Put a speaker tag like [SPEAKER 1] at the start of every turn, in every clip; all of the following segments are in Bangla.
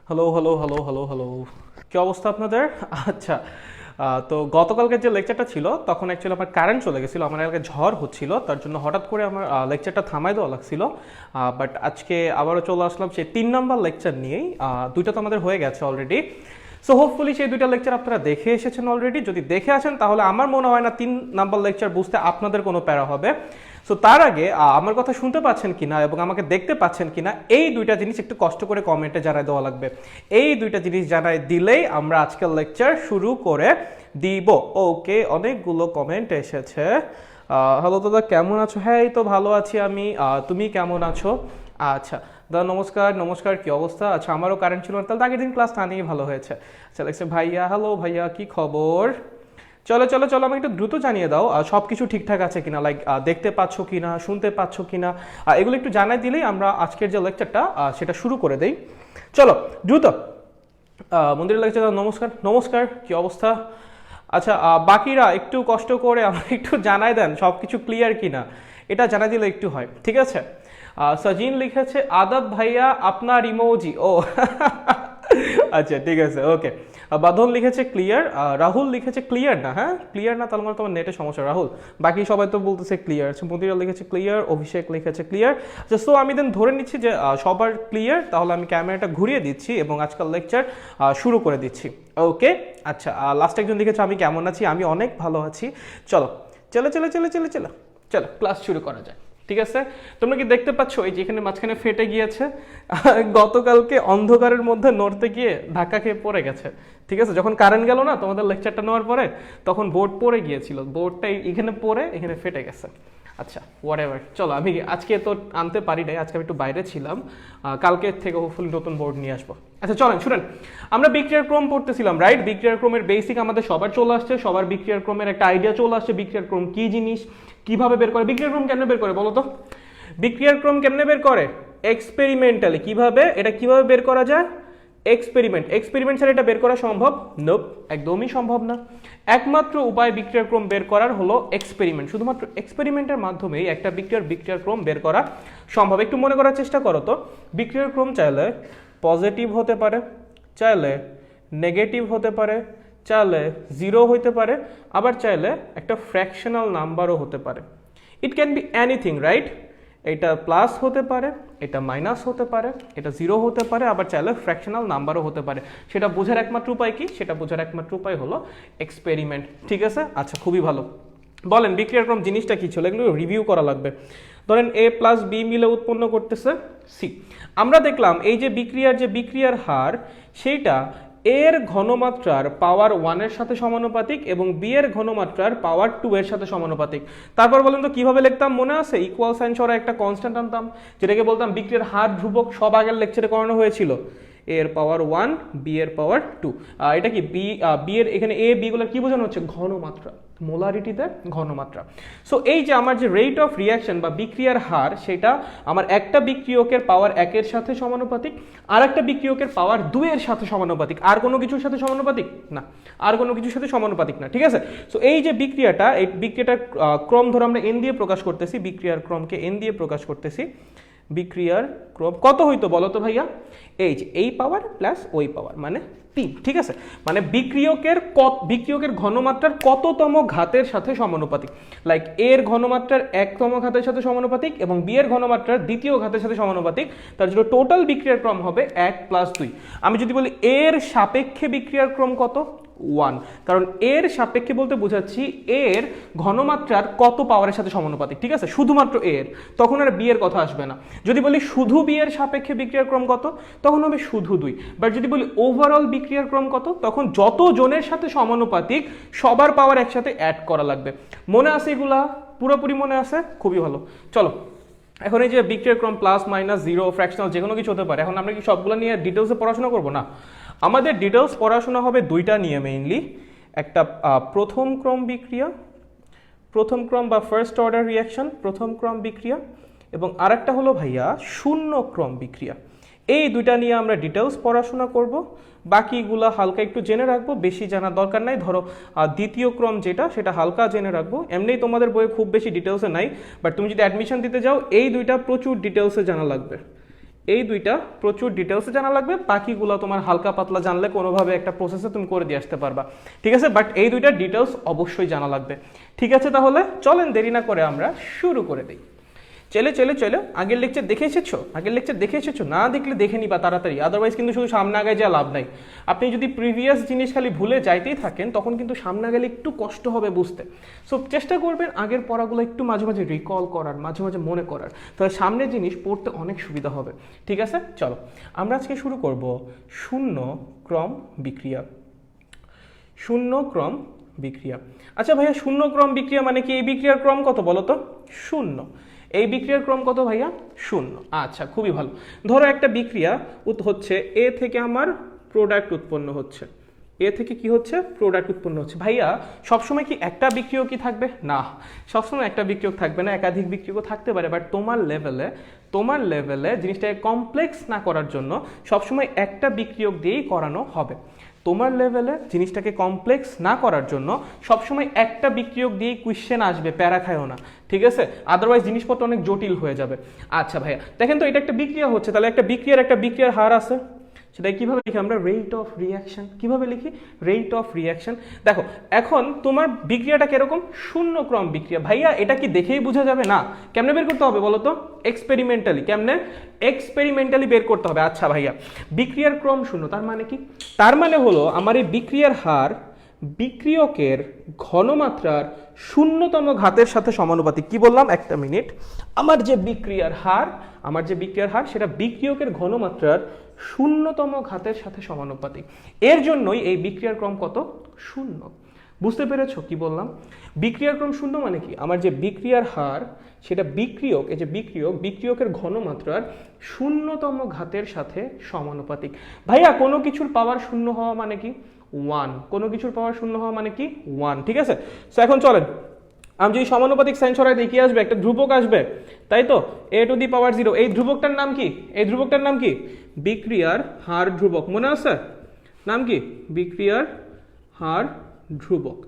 [SPEAKER 1] Hello hello hello hello hello, কি অবস্থা আপনাদের? আচ্ছা, তো গতকালকে যে লেকচারটা ছিল তখন অ্যাকচুয়ালি আমার কারেন্ট চলে গেছিলো, আমার এলাকায় ঝড় হচ্ছিল, তার জন্য হঠাৎ করে আমার লেকচারটা থামাই দেওয়া লাগছিল। বাট আজকে আবারও চলে আসলাম সেই 3 নাম্বার লেকচার নিয়েই। দুইটা তো আমাদের হয়ে গেছে অলরেডি। সো হোপফুলি সেই দুইটা লেকচার আপনারা দেখে এসেছেন অলরেডি। যদি দেখে আসেন তাহলে আমার মনে হয় না 3 নাম্বার লেকচার বুঝতে আপনাদের কোনো প্যারা হবে। সো তার আগে আমার কথা শুনতে পাচ্ছেন কিনা এবং আমাকে দেখতে পাচ্ছেন কিনা এই দুইটা জিনিস একটু কষ্ট করে কমেন্টে জানাই দেওয়া লাগবে। এই দুইটা জিনিস জানাই দিলেই আমরা আজকের লেকচার শুরু করে দিব। ওকে, অনেকগুলো কমেন্ট এসেছে। হ্যালো দাদা, কেমন আছো? হ্যাঁ, এই তো ভালো আছি আমি। তুমি কেমন আছো? আচ্ছা দাদা, নমস্কার নমস্কার, কি অবস্থা? আচ্ছা, আমারও কারেন্ট ছিল না, তাহলে আগের দিন ক্লাস না নিয়েই ভালো হয়েছে। আচ্ছা লাগছে ভাইয়া, হ্যালো ভাইয়া, কি খবর? চলো চলো চলো, আমাকে একটু দ্রুত জানিয়ে দাও সব কিছু ঠিকঠাক আছে কিনা, লাইক দেখতে পাচ্ছ কিনা, শুনতে পাচ্ছ কিনা, এগুলো একটু জানাই দিলেই আমরা আজকের যে লেকচারটা সেটা শুরু করে দেই। চলো দ্রুত। মন্দিরের লেকচার, নমস্কার নমস্কার, কি অবস্থা? আচ্ছা, বাকিরা একটু কষ্ট করে আমাকে একটু জানাই দেন সব কিছু ক্লিয়ার কিনা, এটা জানাই দিলে একটু হয়, ঠিক আছে? সাজিন লিখেছে আদাব ভাইয়া আপনার ইমোজি। ও আচ্ছা ঠিক আছে, ওকে। বাঁধন লিখেছে ক্লিয়ার, রাহুল লিখেছে ক্লিয়ার না। হ্যাঁ ক্লিয়ার না, তাহলে মানে তোমার নেটের সমস্যা রাহুল। বাকি সবাই তো বলতেছে ক্লিয়ার। আচ্ছা, মদিরা লিখেছে ক্লিয়ার, অভিষেক লিখেছে ক্লিয়ার। আচ্ছা, সো আমি দেন ধরে নিচ্ছি যে সবার ক্লিয়ার, তাহলে আমি ক্যামেরাটা ঘুরিয়ে দিচ্ছি এবং আজকাল লেকচার শুরু করে দিচ্ছি। ওকে, আচ্ছা, লাস্ট একজন লিখেছে আমি কেমন আছি, আমি অনেক ভালো আছি। চলো চলো চলো চলো চলো চলো চলো ক্লাস শুরু করা যায়, ঠিক আছে? তোমরা কি দেখতে পাচ্ছ এই যে এখানে মাঝখানে ফেটে গিয়েছে? গতকালকে অন্ধকারের মধ্যে নড়তে গিয়ে ধাক্কা খেয়ে পড়ে গেছে, ঠিক আছে? যখন কারেন্ট গেল না তোমাদের লেকচারটা নেওয়ার পরে, তখন বোর্ড পড়ে গিয়েছিল, বোর্ডটা এখানে পড়ে এখানে ফেটে গেছে। আচ্ছা হোয়াট এভার, চলো আমি আজকে তো আনতে পারি নাই, আজকে আমি একটু বাইরে ছিলাম, কালকে থেকে হোপফুলি নতুন বোর্ড নিয়ে আসবো। আচ্ছা চলেন শুনেন, আমরা বিক্রিয়ার ক্রম পড়তেছিলাম, রাইট? বিক্রিয়ার ক্রমের বেসিক আমাদের সবার চলে আসছে, সবার বিক্রিয়ার ক্রমের একটা আইডিয়া চলে আসছে, বিক্রিয়ার ক্রম কি জিনিস, কিভাবে বের করে, বিক্রিয়ার ক্রম কেমনে বের করে বলো তো? বিক্রিয়ার ক্রম কেমনে বের করে? এক্সপেরিমেন্টালি। কিভাবে এটা কিভাবে বের করা যায়? এক্সপেরিমেন্ট ছাড়া এটা বের করা সম্ভব? নোপ, একদমই সম্ভব না। একমাত্র উপায় বিক্রিয়ার ক্রম বের করার হলো এক্সপেরিমেন্ট। শুধুমাত্র এক্সপেরিমেন্টের মাধ্যমেই একটা বিক্রিয়ার ক্রম বের করা সম্ভব। একটু মনে করার চেষ্টা করো তো, বিক্রিয়ার ক্রম চাইলে পজিটিভ হতে পারে, চাইলে নেগেটিভ হতে পারে, চাইলে জিরো হইতে পারে, আবার চাইলে একটা ফ্র্যাকশনাল নাম্বারও হতে পারে। It can be anything, right? এটা প্লাস হতে পারে, এটা মাইনাস হতে পারে, এটা জিরো হতে পারে, আবার চাইলে ফ্র্যাকশনাল নাম্বারও হতে পারে। সেটা বোঝার একমাত্র উপায় কি? সেটা বোঝার একমাত্র উপায় হলো এক্সপেরিমেন্ট, ঠিক আছে? আচ্ছা, খুবই ভালো। বলেন বিক্রিয়ার ক্রম জিনিসটা কি ছিল, এগুলো রিভিউ করা লাগবে। ধরেন এ প্লাস বি মিলে উৎপন্ন করতেছে সি। আমরা দেখলাম এই যে বিক্রিয়ার হার, সেইটা এর ঘনমাত্রার পাওয়ার 1-এর সাথে সমানুপাতিক এবং বি এর ঘনমাত্রার পাওয়ার 2-এর সাথে সমানুপাতিক। তারপর বলেন তো কিভাবে লিখতাম, মনে আছে? ইকুয়াল সাইন সরা একটা কনস্ট্যান্ট আনতাম, যেটাকে বলতাম বিক্রিয়ার হার ধ্রুবক। সব আগের লেকচারে করানো হয়েছিল। এ এর পাওয়ার 1, বি এর পাওয়ার 2। এটা কি বি এর, এখানে এ বি গুলো কি বোঝানো হচ্ছে? ঘনমাত্রা, মোলারিটিতে ঘনমাত্রা। সো এই যে আমার যে রেট অফ রিয়াকশন বা বিক্রিয়ার হার, সেটা আমার একটা বিক্রিয়কের পাওয়ার 1-এর সাথে সমানুপাতিক, আর একটা বিক্রিয়কের পাওয়ার 2-এর সাথে সমানুপাতিক। আর কোনো কিছুর সাথে সমানুপাতিক না, আর কোনো কিছুর সাথে সমানুপাতিক না, ঠিক আছে? সো এই যে বিক্রিয়াটা, এই বিক্রিয়াটার ক্রম ধরো আমরা এন দিয়ে প্রকাশ করতেছি, বিক্রিয়ার ক্রমকে এন দিয়ে প্রকাশ করতেছি। বিক্রিয়ার ক্রম কত হইতো বলো তো ভাইয়া? এই যে এই পাওয়ার প্লাস ওই পাওয়ার মানে 3, ঠিক আছে? মানে বিক্রিয়কের ঘনমাত্রার কততম ঘাতের সাথে সমানুপাতিক। লাইক এর ঘনমাত্রার 1তম ঘাতের সাথে সমানুপাতিক এবং বি এর ঘনমাত্রার 2য় ঘাতের সাথে সমানুপাতিক। তার জন্য টোটাল বিক্রিয়ার ক্রম হবে 1 + 2। আমি যদি বলি এর সাপেক্ষে বিক্রিয়ার ক্রম কত? 1, কারণ এর সাপেক্ষে বলতে বোঝাচ্ছি এর ঘনমাত্রার কত পাওয়ারের সাথে সমানুপাতিক, ঠিক আছে? শুধুমাত্র এর, তখন আর বি এর কথা আসবে না। যদি বলি শুধু বি এর সাপেক্ষে বিক্রিয়ার ক্রম কত, তখন হবে শুধু 2। বাট যদি বলি ওভারঅল বিক্রিয়ার ক্রম কত, তখন যত জনের সাথে সমানুপাতিক সবার পাওয়ার একসাথে অ্যাড করা লাগবে। মনে আছে এগুলা? পুরোপুরি মনে আছে? খুবই ভালো। চলো এখন এই যে বিক্রিয়ার ক্রম প্লাস মাইনাস জিরো ফ্র্যাকশনাল যে কোনো কিছু হতে পারে, এখন আমরা কি সবগুলো নিয়ে ডিটেলসে পড়াশোনা করবো? না, আমাদের ডিটেলস পড়াশোনা হবে দুইটা নিয়ে মেইনলি। একটা প্রথম ক্রম বিক্রিয়া, প্রথম ক্রম বা ফার্স্ট অর্ডার রিয়াকশন, প্রথম ক্রম বিক্রিয়া, এবং আরেকটা হলো ভাইয়া শূন্য ক্রম বিক্রিয়া। এই দুইটা নিয়ে আমরা ডিটেলস পড়াশোনা করব। বাকিগুলা হালকা একটু জেনে রাখবো, বেশি জানার দরকার নাই। ধরো দ্বিতীয় ক্রম যেটা, সেটা হালকা জেনে রাখবো। এমনিই তোমাদের বইয়ে খুব বেশি ডিটেলসে নাই, বাট তুমি যদি অ্যাডমিশন দিতে যাও এই দুইটা প্রচুর ডিটেলসে জানা লাগবে। এই দুইটা প্রচুর ডিটেলসে জানা লাগবে, বাকিগুলো তোমার হালকা পাতলা জানলে কোনোভাবে একটা প্রসেসে তুমি করে দিয়ে আসতে পারবা, ঠিক আছে? বাট এই দুইটা ডিটেলস অবশ্যই জানা লাগবে, ঠিক আছে? তাহলে চলেন দেরি না করে আমরা শুরু করে দিই। চলে আগের লেকচার দেখে এসেছো? না দেখলে দেখে নিবা তাড়াতাড়ি, আদারওয়াইজ কিন্তু শুধু সামনে আগায় যা লাভ নাই। আপনি যদি প্রিভিয়াস জিনিস খালি ভুলে যাইতেই থাকেন তখন কিন্তু সামনে গেলে একটু কষ্ট হবে বুঝতে। সো চেষ্টা করবেন আগের পড়াগুলো একটু মাঝে মাঝে রিকল করার, মাঝে মাঝে মনে করার, তাহলে সামনের জিনিস পড়তে অনেক সুবিধা হবে, ঠিক আছে? চলো আমরা আজকে শুরু করব শূন্য ক্রম বিক্রিয়া। শূন্য ক্রম বিক্রিয়া, আচ্ছা ভাইয়া শূন্য ক্রম বিক্রিয়া মানে কি? এই বিক্রিয়ার ক্রম কত বলো তো? শূন্য। এই বিক্রিয়ার ক্রম কত ভাইয়া? শূন্য। আচ্ছা খুবই ভালো। ধরো একটা বিক্রিয়া হচ্ছে, এ থেকে আমার প্রোডাক্ট উৎপন্ন হচ্ছে, এ থেকে কি হচ্ছে? প্রোডাক্ট উৎপন্ন হচ্ছে। ভাইয়া সবসময় কি একটা বিক্রিয়ক কি থাকবে? না, সবসময় একটা বিক্রিয়ক থাকবে না, একাধিক বিক্রিয়ক থাকতে পারে। বাট তোমার লেভেলে জিনিসটাকে কমপ্লেক্স না করার জন্য সবসময় একটা বিক্রিয়ক দিয়েই করানো হবে। তোমার লেভেলে জিনিসটাকে কমপ্লেক্স না করার জন্য সবসময় একটা বিক্রিয়ক দিয়েই কোয়েশ্চেন আসবে, প্যারা খায়ও না, ঠিক আছে? আদারওয়াইজ জিনিসপত্র অনেক জটিল হয়ে যাবে। আচ্ছা ভাইয়া দেখেন তো, এটা একটা বিক্রিয়া হচ্ছে, তাহলে একটা বিক্রিয়ার হার আছে, সেটা কিভাবে লিখি আমরা? Rate of reaction. কিভাবে লিখি? Rate of reaction. দেখো এখন তোমার বিক্রিয়াটা কিরকম? শূন্য ক্রম বিক্রিয়া। ভাইয়া এটা কি দেখেই বোঝা যাবে? না, কেমনে বের করতে হবে বলো তো? এক্সপেরিমেন্টালি। কেমনে? এক্সপেরিমেন্টালি বের করতে হবে। আচ্ছা ভাইয়া বিক্রিয়ার ক্রম শূন্য, তার মানে কি? তার মানে হলো আমার এই বিক্রিয়ার হার বিক্রিয়কের ঘনমাত্রার শূন্যতম ঘাতের সাথে সমানুপাতিক। কি বললাম? একটা মিনিট। আমার যে বিক্রিয়ার হার সেটা বিক্রিয়কের ঘনমাত্রার শূন্যতম ঘাতের সাথে সমানুপাতিক। এর জন্যই এই বিক্রিয়ার ক্রম কত? শূন্য। বুঝতে পেরেছো কি বললাম? বিক্রিয়ার ক্রম শূন্য মানে কি? আমার যে বিক্রিয়ার হার সেটা বিক্রিয়কের ঘনমাত্রার শূন্যতম ঘাতের সাথে সমানুপাতিক। ভাইয়া কোনো কিছুর পাওয়ার শূন্য হওয়া মানে কি? 1। কোনো কিছুর পাওয়ার শূন্য হওয়া মানে কি? 1, ঠিক আছে? সো এখন চলেন আমি যদি সমানুপাতিক সাইন সরাই দিই কি আসবে? একটা ধ্রুবক আসবে, তাই তো? a⁻0। এই ধ্রুবকটার নাম কি? বিক্রিয়ার হার ধ্রুবক। মনে আছে নাম কি? বিক্রিয়ার হার ধ্রুবক।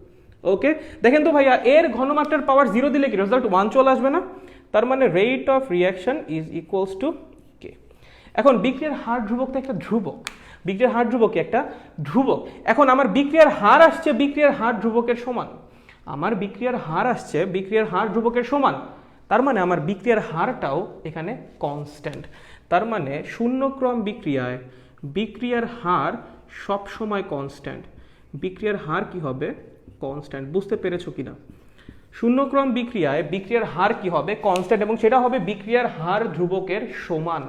[SPEAKER 1] ওকে দেখেন তো ভাইয়া, এর ঘনমাত্রার পাওয়ার 0 দিলে কি রেজাল্ট 1 চলে আসবে না? তার মানে rate of reaction is equals to K. এখন বিক্রিয়ার হার ধ্রুবক তো একটা ধ্রুবক, বিক্রিয়ার হার ধ্রুবক একটা ধ্রুবক। এখন আমার বিক্রিয়ার হার আসছে বিক্রিয়ার হার ধ্রুবকের সমান, তার মানে আমার বিক্রিয়ার হারটাও এখানে কনস্ট্যান্ট। তার মানে শূন্যক্রম বিক্রিয়ায় বিক্রিয়ার হার সব সময় কনস্ট্যান্ট। বিক্রিয়ার হার কি হবে? কনস্ট্যান্ট। বুঝতে পেরেছো কিনা? শূন্যক্রম বিক্রিয়ায় বিক্রিয়ার হার কি হবে? কনস্ট্যান্ট, এবং সেটা হবে বিক্রিয়ার হার ধ্রুবকের সমান।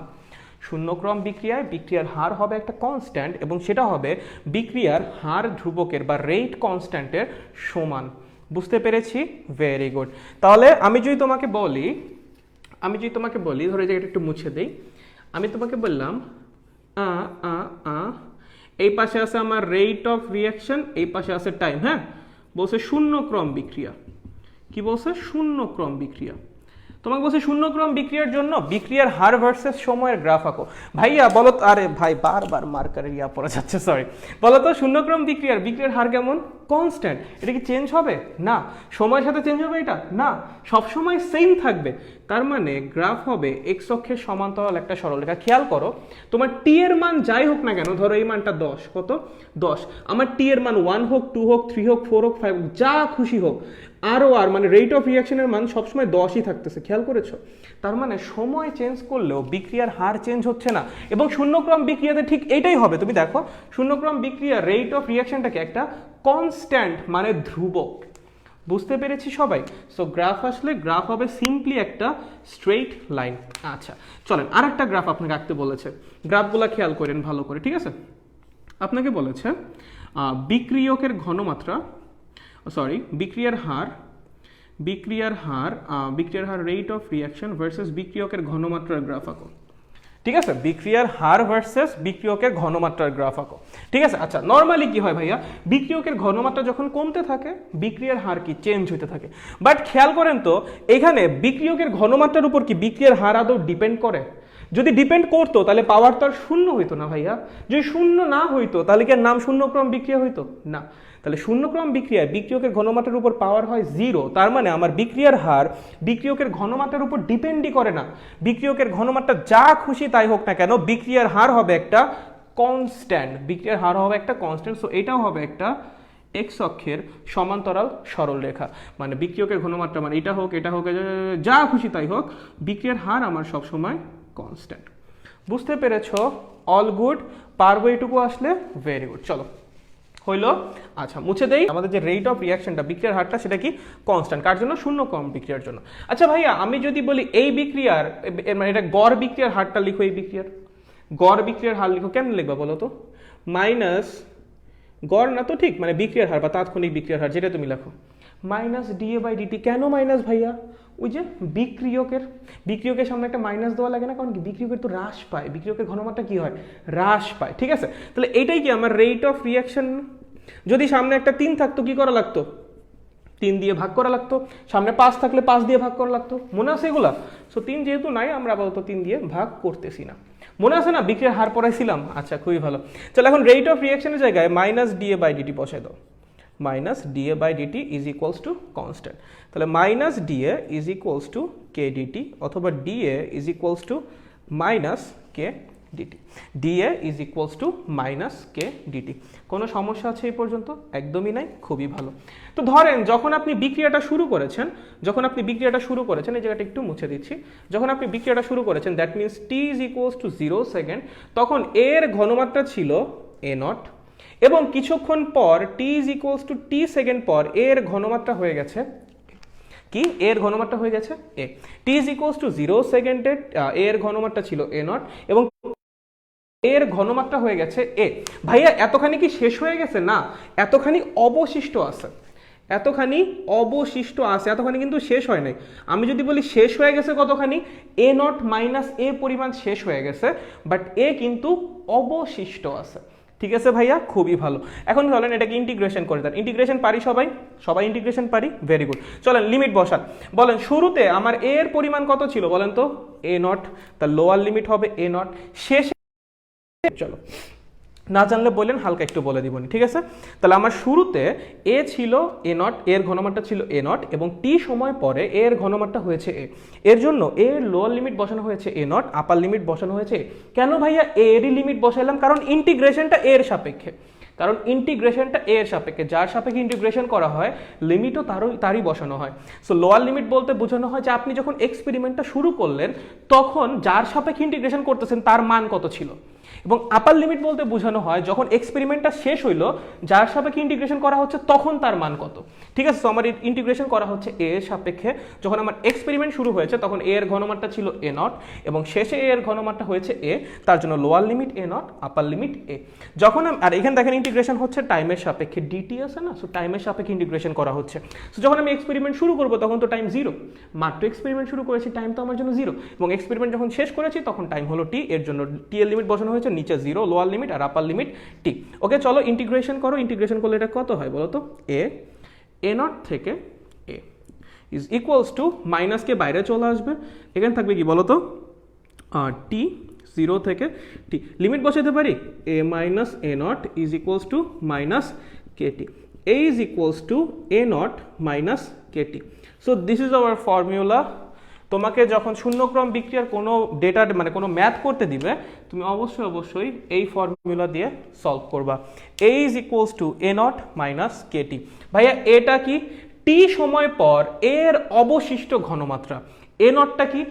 [SPEAKER 1] শূন্যক্রম বিক্রিয়ায় বিক্রিয়ার হার হবে একটা কনস্ট্যান্ট এবং সেটা হবে বিক্রিয়ার হার ধ্রুবকের বা রেট কনস্ট্যান্টের সমান। বুঝতে পেরেছি? Very good. তাহলে আমি যদি তোমাকে বলি ধরো এই জায়গাটা একটু মুছে দেই, আমি তোমাকে বললাম এই পাশে আছে আমার রেট অফ রিয়াকশন, এই পাশে আছে টাইম। হ্যাঁ, বলছে শূন্যক্রম বিক্রিয়া। কি বলছে? শূন্যক্রম বিক্রিয়া। তোমাকে বলছে শূন্যক্রম বিক্রিয়ার জন্য বিক্রিয়ার হার ভার্সেস সময়ের গ্রাফ আঁকো। ভাইয়া বলো তো, আরে ভাই বারবার মার্কারের ইয়া পড়া যাচ্ছে, সরি। বলো তো শূন্যক্রম বিক্রিয়ার হার কেমন? কনস্ট্যান্ট। এটা কি চেঞ্জ হবে? না। সময়ের সাথে চেঞ্জ হবে এটা? না, সবসময় সেম থাকবে। তার মানে গ্রাফ হবে এক্স অক্ষের সমান্তরাল একটা সরলরেখা। খেয়াল করো, তোমার টি এর মান যাই হোক না কেন, ধরো এই মানটা 10, কত? 10। আমার টি এর মান 1 হোক, 2 হোক, 3 হোক, 4 হোক, 5 হোক, যা খুশি হোক, আর মানে রেট অফ রিয়াকশনের মান সবসময় 10ই থাকতেছে। খেয়াল করেছো? তার মানে সময় চেঞ্জ করলেও বিক্রিয়ার হার চেঞ্জ হচ্ছে না। এবং শূন্যক্রম বিক্রিয়াতে ঠিক এইটাই হবে। তুমি দেখো শূন্যক্রম বিক্রিয়া রেট অফ রিয়াকশনটাকে একটা কনস্ট্যান্ট মানে ধ্রুবক। বুঝতে পেরেছি সবাই? সো গ্রাফ আসলে গ্রাফ হবে সিম্পলি একটা স্ট্রেইট লাইন। আচ্ছা চলেন আর একটা গ্রাফ আপনাকে আঁকতে বলেছে, গ্রাফগুলো খেয়াল করেন ভালো করে, ঠিক আছে? আপনাকে বলেছে বিক্রিয়কের ঘনমাত্রা, বিক্রিয়ার হার রেট অফ রিয়াকশন ভার্সেস বিক্রিয়কের ঘনমাত্রার গ্রাফ আঁকো। ঠিক আছে, বিক্রিয়ার হার ভার্সেস বিক্রিয়কের ঘনমাত্রার গ্রাফ আঁকো। ঠিক আছে, আচ্ছা নর্মালি কি হয় ভাইয়া, বিক্রিয়কের ঘনমাত্রা যখন কমতে থাকে বিক্রিয়ার হার কি চেঞ্জ হতে থাকে। বাট খেয়াল করেন তো এখানে বিক্রিয়কের ঘনমাত্রার উপর কি বিক্রিয়ার হার আদৌ ডিপেন্ড করে? যদি ডিপেন্ড করতো তাহলে পাওয়ার তো আর শূন্য হইতো না ভাইয়া। যদি শূন্য না হইতো তাহলে কি নাম শূন্যক্রম বিক্রিয়া হইতো না। তাহলে শূন্যক্রম বিক্রিয়ায় বিক্রিয়কের ঘনমাত্রার উপর পাওয়ার হয় 0, তার মানে আমার বিক্রিয়ার হার বিক্রিয়কের ঘনমাত্রার উপর ডিপেন্ডই করে না। বিক্রিয়কের ঘনমাত্রা যা খুশি তাই হোক না কেন, বিক্রিয়ার হার হবে একটা কনস্ট্যান্ট, বিক্রিয়ার হার হবে একটা কনস্ট্যান্ট। সো এটাও হবে একটা এক্স অক্ষের সমান্তরাল সরল রেখা, মানে বিক্রিয়কের ঘনমাত্রা মানে এটা হোক যা খুশি তাই হোক, বিক্রিয়ার হার আমার সবসময় কনস্ট্যান্ট। বুঝতে পেরেছো? অল গুড, পারবো এটুকু আসলে? Very good. চলো হইলো। আচ্ছা মুছে দেই। আমাদের যে রেট অফ রিয়াকশনটা, বিক্রিয়ার হারটা, সেটা কি কনস্ট্যান্ট। কার জন্য? শূন্য ক্রম বিক্রিয়ার জন্য। আচ্ছা ভাইয়া, আমি যদি বলি এই বিক্রিয়ার মানে এটা গড় বিক্রিয়ার হারটা লিখো, এই বিক্রিয়ার গড় বিক্রিয়ার হার লিখো, কেমন লিখবা বলো তো? মাইনাস গড় না তো ঠিক, মানে বিক্রিয়ার হার বা তাৎক্ষণিক বিক্রিয়ার হার, যেটা তুমি লেখো, মাইনাস ডিএ বাই ডিটি। কেন মাইনাস ভাইয়া? ওই যে বিক্রিয়কের সামনে একটা মাইনাস দেওয়া লাগে না, কারণ কি বিক্রিয়কের তো হ্রাস পায়, বিক্রিয়কের ঘনমাত্রা কি হয়? হ্রাস পায়। ঠিক আছে, তাহলে এইটাই কি আমার রেট অফ রিয়াকশন। যদি সামনে একটা 3 থাকতো কি করা লাগতো? 3 দিয়ে ভাগ করা লাগতো। সামনে 5 থাকলে 5 দিয়ে ভাগ করা লাগতো। মনে আছে এগুলা? সো 3 যেহেতু নাই, আমরা আপাতত 3 দিয়ে ভাগ করতেছি না। মনে আছে না বিক্রিয়ার হার পড়াইছিলাম? আচ্ছা খুবই ভালো। চলো এখন রেট অফ রিয়াকশনের জায়গায় মাইনাস ডিএ বাই ডিটি বসাই দাও। Minus DA by DT is equals to constant. তাহলে minus DA is equals to K dt, অথবা dA is equals to minus K dt. DA is equals to minus K dt. কোনো সমস্যা আছে এই পর্যন্ত? একদমই নাই, খুবই ভালো। তো ধরেন যখন আপনি বিক্রিয়াটা শুরু করেছেন, এই জায়গাটা একটু মুছে দিচ্ছি, যখন আপনি বিক্রিয়াটা শুরু করেছেন, that means t is equals to 0 second, তখন এর ঘনমাত্রা ছিল এ নট, এবং কিছুক্ষণ পর t is equals to t second পর এর ঘনমাত্রা হয়ে গেছে কি? এর ঘনমাত্রা হয়ে গেছে এ। টি ইজ ইকুয়ালস টু 0 সেকেন্ডে এর ঘনমাত্রা ছিল এ নট, এবং এর ঘনমাত্রা হয়ে গেছে এ। ভাইয়া এতখানি কি শেষ হয়ে গেছে? না, এতখানি অবশিষ্ট আছে, এতখানি কিন্তু শেষ হয় নাই। আমি যদি বলি শেষ হয়ে গেছে কতখানি, এ নট মাইনাস এ পরিমাণ শেষ হয়ে গেছে, বাট এ কিন্তু অবশিষ্ট আছে। ঠিক আছে ভাইয়া, খুবই ভালো। এখন চলেন এটাকে ইন্টিগ্রেশন করে দেন। ইন্টিগ্রেশন পারি সবাই ইন্টিগ্রেশন পারি? Very good. চলেন লিমিট বসান। বলেন শুরুতে আমার এর পরিমাণ কত ছিল বলেন তো? এ নট, তার লোয়ার লিমিট হবে এ নট। শেষে চলো না জানলে বললেন, হালকা একটু বলে দিবনি, ঠিক আছে? তাহলে আমার শুরুতে এ ছিল এ নট, এর ঘনমাত্রা ছিল এ নট, এবং টি সময় পরে এর ঘনমাত্রা হয়েছে এ। এর জন্য এর লোয়ার লিমিট বসানো হয়েছে এ নট, আপার লিমিট বসানো হয়েছে। কেন ভাইয়া এরই লিমিট বসাইলাম? কারণ ইন্টিগ্রেশনটা এর সাপেক্ষে, যার সাপেক্ষে ইন্টিগ্রেশন করা হয় লিমিটও তারই বসানো হয়। সো লোয়ার লিমিট বলতে বোঝানো হয় যে আপনি যখন এক্সপেরিমেন্টটা শুরু করলেন তখন যার সাপেক্ষে ইন্টিগ্রেশন করতেছেন তার মান কত ছিল, এবং আপার লিমিট বলতে বোঝানো হয় যখন এক্সপেরিমেন্টটা শেষ হইলো যার সাপেক্ষে ইন্টিগ্রেশন করা হচ্ছে তখন তার মান কত। ঠিক আছে, সো আমার ইন্টিগ্রেশন করা হচ্ছে এ এর সাপেক্ষে। যখন আমার এক্সপেরিমেন্ট শুরু হয়েছে তখন এ এর ঘনমাত্রা ছিল এ নট, এবং শেষে এ এর ঘনমাত্রা হয়েছে এ, তার জন্য lower limit A nought, upper limit A. যখন আর এখানে দেখেন ইন্টিগ্রেশন হচ্ছে টাইমের সাপেক্ষে, ডিটি আছে না, সো টাইমের সাপেক্ষে ইন্টিগ্রেশন করা হচ্ছে। সো যখন আমি এক্সপেরিমেন্ট শুরু করবো তখন তো টাইম 0, মাত্র এক্সপেরিমেন্ট শুরু করেছি, টাইম তো আমার জন্য 0, এবং এক্সপেরিমেন্ট যখন শেষ করেছি তখন টাইম হলো টি। এর জন্য টি এর লিমিট বসানো হয়েছে নিচে 0, লোয়ার লিমিট আর আপার লিমিট টি। ওকে চলো ইন্টিগ্রেশন করো। ইন্টিগ্রেশন করলে এটা কত হয় বলো তো? এ নট থেকে এ ইজ ইকুয়ালস টু, মাইনাসকে বাইরে চলে আসবে, এখানে থাকবে কি বলো তো? টি 0 থেকে টি। লিমিট বসাতে পারি A minus A naught is equals to minus K T. A is equals to A naught minus K T. So this is our formula. তোমাকে যখন শূন্যক্রম বিক্রিয়ার কোনো ডেটা মানে কোনো ম্যাথ করতে দিবে, তুমি অবশ্যই এই ফর্মুলা দিয়ে সলভ করবা। A is equals to A naught minus K T. ভাইয়া এটা কি? টি সময় পর এর অবশিষ্ট ঘনমাত্রা। এ নটটা কি?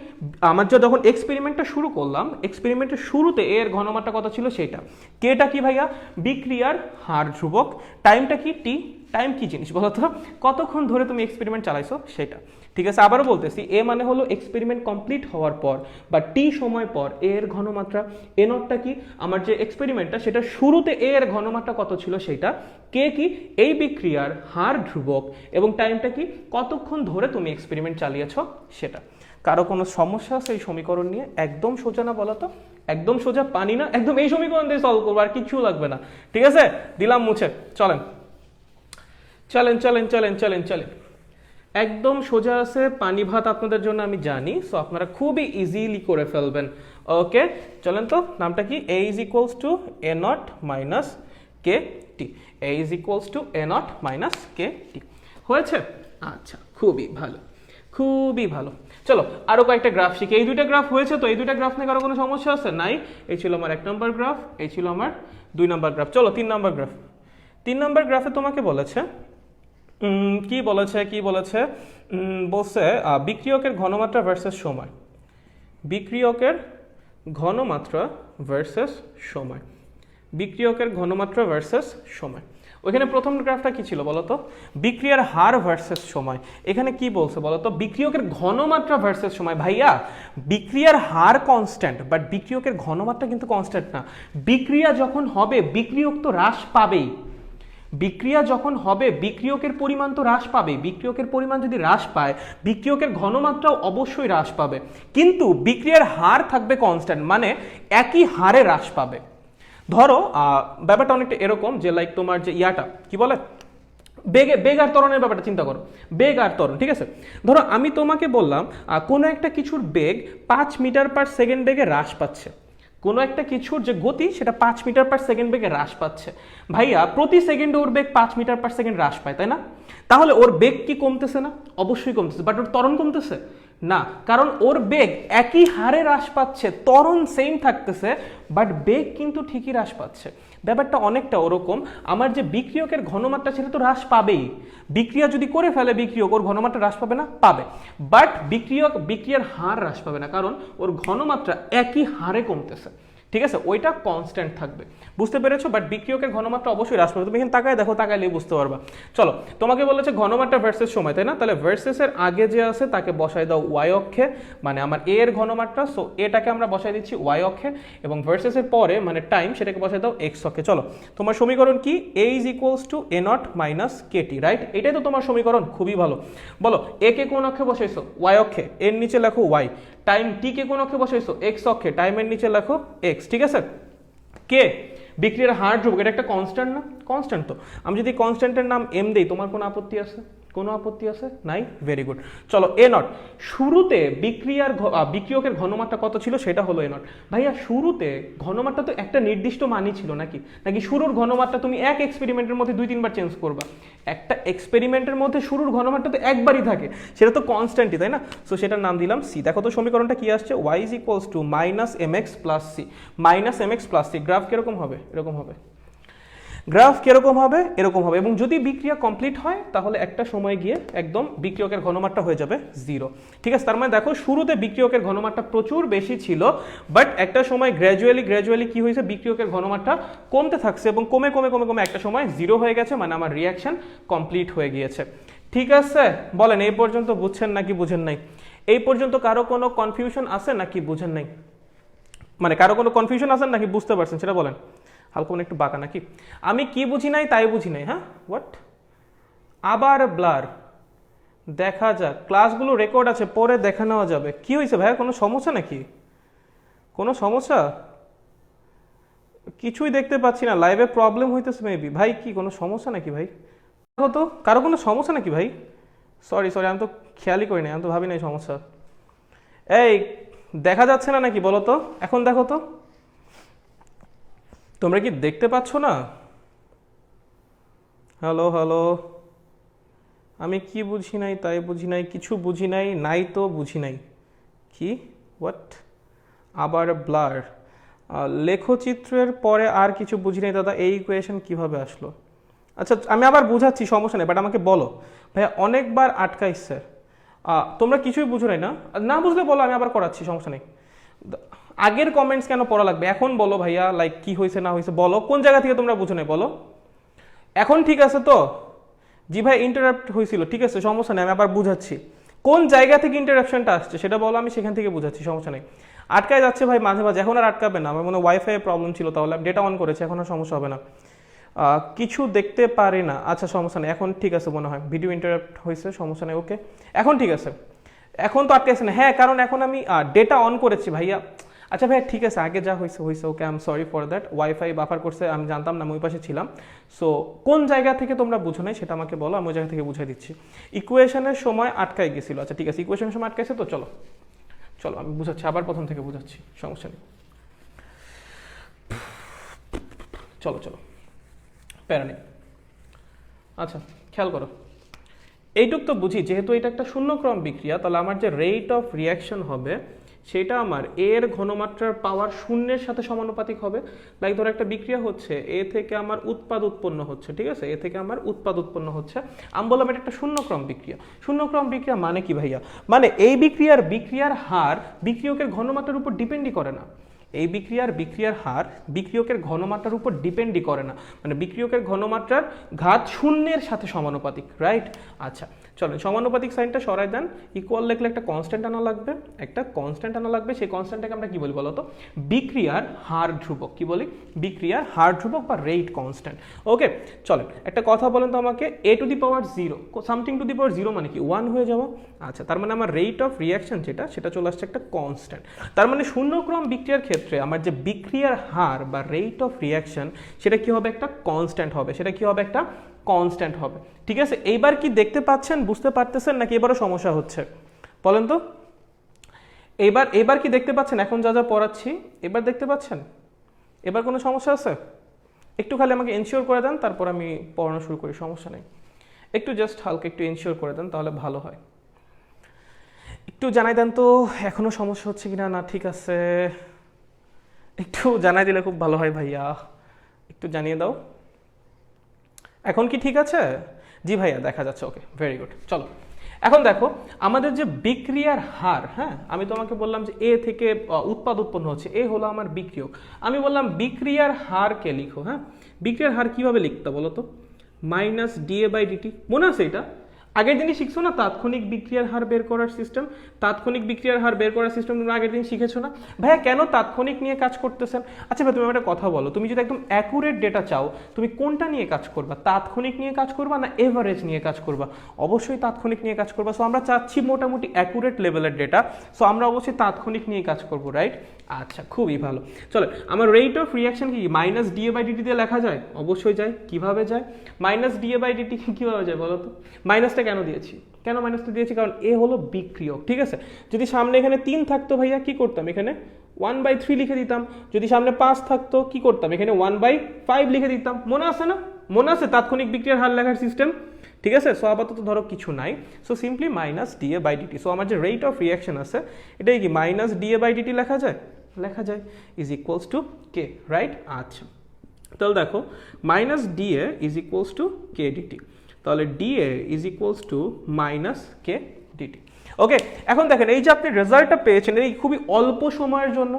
[SPEAKER 1] আমার যখন এক্সপেরিমেন্টটা শুরু করলাম, এক্সপেরিমেন্টের শুরুতে এর ঘনমাত্রা কত ছিল সেটা। কেটা কি ভাইয়া? বিক্রিয়ার হার ধ্রুবক। টাইমটা কি? টি। টাইম কি জিনিস বলো তো? কতক্ষণ ধরে তুমি এক্সপেরিমেন্ট চালাইছো সেটা। ঠিক আছে, আবারও বলতেছি, এ মানে হলো এক্সপেরিমেন্ট কমপ্লিট হওয়ার পর বা টি সময় পর এর ঘনমাত্রা। এ নটটা কি? আমার যে এক্সপেরিমেন্টটা সেটা শুরুতে এর ঘনমাত্রা কত ছিল সেটা। কে কি? এই বিক্রিয়ার হার ধ্রুবক, এবং টাইমটা কি? কতক্ষণ ধরে তুমি এক্সপেরিমেন্ট চালিয়েছো সেটা। কারো কোনো সমস্যা আছে এই সমীকরণ নিয়ে? একদম সোজা না বলো তো? একদম সোজা, পানি না, একদম এই সমীকরণ দিয়ে সলভ করবো, আর কিচ্ছু লাগবে না। ঠিক আছে, দিলাম মুছে। চলেন একদম সোজা আছে, পানি ভাত আপনাদের জন্য আমি জানি, সো আপনারা খুবই ইজিলি করে ফেলবেন। ওকে চলেন তো, নামটা কি? A is equals to A naught minus K T, A is equals to A naught minus K T. হয়েছে? আচ্ছা, খুবই ভালো, খুবই ভালো। চলো আরো কয়েকটা গ্রাফ শিখি। এই দুইটা গ্রাফ হয়েছে তো? এই দুইটা গ্রাফ নিয়ে কারো কোনো সমস্যা আছে? নাই। এই ছিল আমার 1 নম্বর গ্রাফ, এই ছিল আমার 2 নম্বর গ্রাফ। চলো 3 নম্বর গ্রাফ। 3 নম্বর গ্রাফে তোমাকে বলেছে কি বলেছে বলছে বিক্রিয়কের ঘনমাত্রা ভার্সেস সময়। বিক্রিয়কের ঘনমাত্রা ভার্সেস সময়। বিক্রিয়কের ঘনমাত্রা ভার্সেস সময়। ওইখানে প্রথম গ্রাফটা কি ছিল বলতো? বিক্রিয়ার হার ভার্সেস সময়। এখানে কি বলছে বলতো? বিক্রিয়কের ঘনমাত্রা ভার্সেস সময়। ভাইয়া, বিক্রিয়ার হার কনস্ট্যান্ট, বাট বিক্রিয়কের ঘনমাত্রা কিন্তু কনস্ট্যান্ট না। বিক্রিয়া যখন হবে বিক্রিয়ক তো হ্রাস পাবেই। বিক্রিয়া যখন হবে বিক্রিয়কের পরিমাণ তো হ্রাস পাবে। বিক্রিয়কের পরিমাণ যদি হ্রাস পায়, বিক্রিয়কের ঘনমাত্রাও অবশ্যই হ্রাস পাবে, কিন্তু বিক্রিয়ার হার থাকবে কনস্ট্যান্ট, মানে একই হারে হ্রাস পাবে। ধরো ব্যাপারটা অনেকটা এরকম যে লাইক তোমার যে ইয়াটা কি বলে, বেগ আর ত্বরণের ব্যাপারটা চিন্তা করো। বেগ আর ত্বরণ, ঠিক আছে? ধরো আমি তোমাকে বললাম কোনো একটা কিছুর বেগ 5 মিটার পার সেকেন্ড বেগে হ্রাস পাচ্ছে। কোনো একটা কিছুর যে গতি সেটা 5 মিটার পার সেকেন্ড বেগে হ্রাস পাচ্ছে। ভাইয়া, প্রতি সেকেন্ডে ওর বেগ 5 মিটার পার সেকেন্ড হ্রাস পায়, তাই না? তাহলে ওর বেগ কি কমতেছে না? অবশ্যই কমতেছে, বাট ওর ত্বরণ কমতেছে না, কারণ ওর বেগ একই হারে হ্রাস পাচ্ছে, ত্বরণ সেম থাকতেছে, বাট বেগ কিন্তু ঠিকই হ্রাস পাচ্ছে। ব্যাপারটা অনেকটা ওরকম। আমার যে বিক্রিয়কের ঘনমাত্রা সেটা তো হ্রাস পাবেই। বিক্রিয়া যদি করে ফেলে বিক্রিয়ক, ওর ঘনমাত্রা হ্রাস পাবে না? পাবে, বাট বিক্রিয়ার হার হ্রাস পাবে না, কারণ ওর ঘনমাত্রা একই হারে কমতেছে। ঠিক আছে, ওইটা কনস্ট্যান্ট থাকবে। বুঝতে পেরেছো? বাট বিক্রিয়কের ঘনমাত্রা অবশ্যই হ্রাস পাবে। তুমি এখানে তাকায় দেখো, তাকাইলেই বুঝতে পারবা। চলো, তোমাকে বলেছে ঘনমাত্রা ভার্সেস সময়, তাই না? তাহলে ভার্সেসের আগে যে আছে তাকে বসাই দাও ওয়াই অক্ষে, মানে আমার এ এর ঘনমাত্রা, সো এটাকে আমরা বসাই দিচ্ছি ওয়াই অক্ষে, এবং ভার্সেসের পরে মানে টাইম সেটাকে বসাই দাও এক্স অক্ষে। চলো, তোমার সমীকরণ কি? A is equals to A naught minus K T, right? এটাই তো তোমার সমীকরণ। খুবই ভালো। বলো, এ কে কোন অক্ষে বসাইছো? ওয়াই অক্ষে। এর নিচে লেখো ওয়াই। টাইম টি কে কোন অক্ষে বসাইছো? এক্স অক্ষে। টাইমের নিচে লেখো এক্স। ঠিক আছে? কে বিক্রিয়ার হার ধ্রুবক, এটা একটা কনস্ট্যান্ট না? কনস্ট্যান্ট তো। আমি যদি কনস্ট্যান্টের নাম এম দেই, তোমার কোনো আপত্তি আছে? কোনো আপত্তি আছে? নাই? Very good. চলো, এ নট। শুরুতে বিক্রিয়কের ঘনমাত্রা কত ছিল সেটা হলো এ নট। ভাইয়া, শুরুতে ঘনমাত্রা তো একটা নির্দিষ্ট মানই ছিল নাকি? নাকি শুরুর ঘনমাত্রা তুমি এক এক্সপেরিমেন্টের মধ্যে 2-3 বার চেঞ্জ করবা? একটা এক্সপেরিমেন্টের মধ্যে শুরুর ঘনমাত্রা তো একবারই থাকে, সেটা তো কনস্ট্যান্টই, তাই না? সো সেটার নাম দিলাম সি। দেখো তো সমীকরণটা কি আসছে? Y is equals to minus M X plus C. Minus M X plus C. Graph কিরকম হবে? এরকম হবে। গ্রাফ কিরকম হবে? এরকম হবে। এবং যদি বিক্রিয়া কমপ্লিট হয় তাহলে একটা সময় গিয়ে একদম বিক্রিয়কের ঘনমাত্রা হয়ে যাবে 0। ঠিক আছে? তার মানে দেখো, শুরুতে বিক্রিয়কের ঘনমাত্রা প্রচুর বেশি ছিল, বাট একটা সময় গ্র্যাজুয়ালি কি হয়েছে? বিক্রিয়কের ঘনমাত্রা কমতে থাকছে, এবং কমে কমে কমে কমে একটা সময় 0 হয়ে গেছে, মানে আমার রিয়াকশন কমপ্লিট হয়ে গিয়েছে। ঠিক আছে? বলেন, এই পর্যন্ত বুঝছেন নাকি বুঝেন নাই? এই পর্যন্ত কারো কোনো কনফিউশন আছে নাকি বুঝেন নাই? মানে কারো কোনো কনফিউশন আছে নাকি বুঝতে পারছেন সেটা বলেন। হালকা একটু বাঁকা নাকি? আমি কি বুঝি নাই তাই বুঝি নাই। হ্যাঁ, হোয়াট? আবার ব্লার? দেখা যাক, ক্লাসগুলো রেকর্ড আছে, পরে দেখা নেওয়া যাবে। কি হয়েছে ভাইয়া? কোনো সমস্যা নাকি? কোনো সমস্যা? কিছুই দেখতে পাচ্ছি না, লাইভে প্রবলেম হইতেছে মেবি। ভাই কি কোনো সমস্যা নাকি ভাই? দেখো তো, কারো কোনো সমস্যা নাকি ভাই? সরি, আমি তো খেয়ালই করি নাই, আমি তো ভাবি নাই সমস্যা। এই, দেখা যাচ্ছে না নাকি বলো তো? এখন দেখো তো, তোমরা কি দেখতে পাচ্ছ না? হ্যালো হ্যালো, আমি কি বুঝি নাই তাই বুঝি নাই, কিছু বুঝি নাই, নাই তো বুঝি নাই। কি? হোয়াট? আবার ব্লার? লেখচিত্রের পরে আর কিছু বুঝি নাই দাদা, এই ইকুয়েশন কিভাবে আসলো? আচ্ছা, আমি আবার বুঝাচ্ছি, সমস্যা নেই, বাট আমাকে বলো। ভাইয়া অনেকবার আটকাইছে, তোমরা কিছুই বুঝো নাই না? না বুঝলে বলো, আমি আবার করাচ্ছি, সমস্যা নেই। আগের কমেন্টস কেন পড়া লাগবে? এখন বলো ভাইয়া, লাইক কি হয়েছে না হয়েছে বলো, কোন জায়গা থেকে তোমরা বুঝো নাই বলো। এখন ঠিক আছে তো? জি ভাই, ইন্টারাপ্ট হয়েছিল, ঠিক আছে, সমস্যা নেই, আমি আবার বুঝাচ্ছি। কোন জায়গা থেকে ইন্টারাপশনটা আসছে সেটা বলো, আমি সেখান থেকে বুঝাচ্ছি, সমস্যা নেই। আটকায় যাচ্ছে ভাই মাঝে মাঝে, এখন আর আটকাবে না। আমার মনে হয় ওয়াইফাই প্রবলেম ছিল, তাহলে আমি ডেটা অন করেছি, এখন আর সমস্যা হবে না। কিছু দেখতে পারি না, আচ্ছা সমস্যা নেই, এখন ঠিক আছে মনে হয়। ভিডিও ইন্টারাপ্ট হয়েছে, সমস্যা নেই, ওকে এখন ঠিক আছে। এখন তো আটকে আছে না? হ্যাঁ, কারণ এখন আমি ডেটা অন করেছি ভাইয়া। আচ্ছা ভাইয়া ঠিক আছে, আগে যা হয়েছে হয়েছে, okay, I am sorry for that. Wifi buffer করছে, আমি জানতাম না, আমি ওই পাশে ছিলাম। সো কোন জায়গা থেকে তোমরা বুঝো নাই সেটা আমাকে বলো, আমি ওই জায়গা থেকে বুঝাই দিচ্ছি। ইকুয়েশনের সময় আটকাই গেছিল, আচ্ছা ঠিক আছে, ইকুয়েশনের সময় আটকাইছে তো, চলো চলো আমি বুঝাচ্ছি, আবার প্রথম থেকে বুঝাচ্ছি, সমস্যা নেই। চলো চলো, প্যারা নেই। আচ্ছা খেয়াল করো, এইটুক তো বুঝি, যেহেতু এটা একটা শূন্যক্রম বিক্রিয়া, তাহলে আমার যে রেট অফ রিয়াকশন হবে সেটা আমার এর ঘনমাত্রার পাওয়ার শূন্যের সাথে সমানুপাতিক হবে। লাইক ধরো একটা বিক্রিয়া হচ্ছে, এ থেকে আমার উৎপাদ উৎপন্ন হচ্ছে, ঠিক আছে, এ থেকে আমার উৎপাদ উৎপন্ন হচ্ছে, আমি বললাম এটা একটা শূন্যক্রম বিক্রিয়া। শূন্যক্রম বিক্রিয়া মানে কি ভাইয়া? মানে এই বিক্রিয়ার হার বিক্রিয়কের ঘনমাত্রার উপর ডিপেন্ডই করে না। এই বিক্রিয়ার হার বিক্রিয়কের ঘনমাত্রার উপর ডিপেন্ডই করে না, মানে বিক্রিয়কের ঘনমাত্রার ঘাত শূন্যের সাথে সমানুপাতিক, রাইট? আচ্ছা চলেন সমানুপাতিক সাইনটা সরাই দেন, ইকুয়াল লিখলে একটা কনস্ট্যান্ট আনা লাগবে, সেই কনস্ট্যান্টটাকে আমরা কি বলি বলতো? বিক্রিয়ার হার ধ্রুবক। কি বলি? বিক্রিয়ার হার ধ্রুবক বা রেট কনস্ট্যান্ট। ওকে চলেন একটা কথা বলেন তো আমাকে, a to the power 0 something to the power 0 মানে কি 1 হয়ে যাওয়া। আচ্ছা তার মানে আমার রেট অফ রিয়াকশন সেটা চলে আসছে একটা কনস্ট্যান্ট। তার মানে শূন্যক্রম বিক্রিয়ার ক্ষেত্রে আমার যে বিক্রিয়ার হার বা রেট অফ রিয়াকশন সেটা কি হবে? একটা কনস্ট্যান্ট হবে। সেটা কি হবে? একটা কনস্ট্যান্ট হবে। ঠিক আছে, এইবার কি দেখতে পাচ্ছেন, বুঝতে পারতেছেন, নাকি এবারও সমস্যা হচ্ছে বলেন তো? এবার কি দেখতে পাচ্ছেন? এখন যা যা পড়াচ্ছি এবার দেখতে পাচ্ছেন? এবার কোনো সমস্যা আছে? একটু খালি আমাকে এনশিওর করে দেন, তারপর আমি পড়ানো শুরু করি, সমস্যা নেই। একটু জাস্ট হালকা একটু এনশিওর করে দেন, তাহলে ভালো হয়। একটু জানাই দেন তো এখনো সমস্যা হচ্ছে কিনা। না ঠিক আছে, একটু জানাই দিলে খুব ভালো হয় ভাইয়া, একটু জানিয়ে দাও। এখন কি ঠিক আছে? জি ভাইয়া দেখা যাচ্ছে, ওকে ভেরি গুড। চলো এখন দেখো আমাদের যে বিক্রিয়ার হার, হ্যাঁ আমি তোমাকে বললাম যে এ থেকে উৎপাদ উৎপন্ন হচ্ছে, এ হলো আমার বিক্রিয়ক। আমি বললাম বিক্রিয়ার হারকে লিখো। হ্যাঁ বিক্রিয়ার হার কিভাবে লিখতে বলো তো? মাইনাস ডিএ বাই ডিটি, মনে আছে এটা? আগের দিনই শিখছো না তাৎক্ষণিক বিক্রিয়ার হার বের করার সিস্টেম? তাৎক্ষণিক বিক্রিয়ার হার বের করার সিস্টেম তোমরা আগের দিন শিখেছো না? ভাইয়া কেন তাৎক্ষণিক নিয়ে কাজ করতেছেন? আচ্ছা ভাই তুমি একটা কথা বলো, তুমি যদি একদম অ্যাকুরেট ডেটা চাও তুমি কোনটা নিয়ে কাজ করবা? তাৎক্ষণিক নিয়ে কাজ করবা না এভারেজ নিয়ে কাজ করবা? অবশ্যই তাৎক্ষণিক নিয়ে কাজ করবা। সো আমরা চাচ্ছি মোটামুটি অ্যাকুরেট লেভেলের ডেটা, সো আমরা অবশ্যই তাৎক্ষণিক নিয়ে কাজ করবো, রাইট? আচ্ছা খুবই ভালো। চলো আমার রেট অফ রিয়াকশন কি মাইনাস ডিএ বাই ডিটি দিয়ে লেখা যায়? অবশ্যই যায়। কিভাবে যায়? মাইনাস ডিএ বাই ডিটি কিভাবে যায় বলো তো? মাইনাসটা কেন দিয়েছি? কেন মাইনাসটা দিয়েছি? কারণ এ হলো বিক্রিয়ক, ঠিক আছে? যদি সামনে এখানে 3 থাকতো ভাইয়া কি করতাম? এখানে 1/3 লিখে দিতাম। যদি সামনে 5 থাকতো কি করতাম? এখানে 1/5 লিখে দিতাম। মনে আছে না? মনে আছে তাৎক্ষণিক বিক্রিয়ার হার লেখার সিস্টেম? ঠিক আছে, সো আপাতত ধরো কিছু নাই, so simply minus DA by DT. So আমার যে রেট অফ রিয়াকশন আছে এটাই কি মাইনাস ডিএ বাই ডিটি লেখা যায়? লেখা যায়, is equals to K, right? আচ্ছা তাহলে দেখো minus DA is equals to K DT, তাহলে DA is equals to minus K DT. Okay এখন দেখেন এই যে আপনি রেজাল্টটা পেয়েছেন এই খুবই অল্প সময়ের জন্য।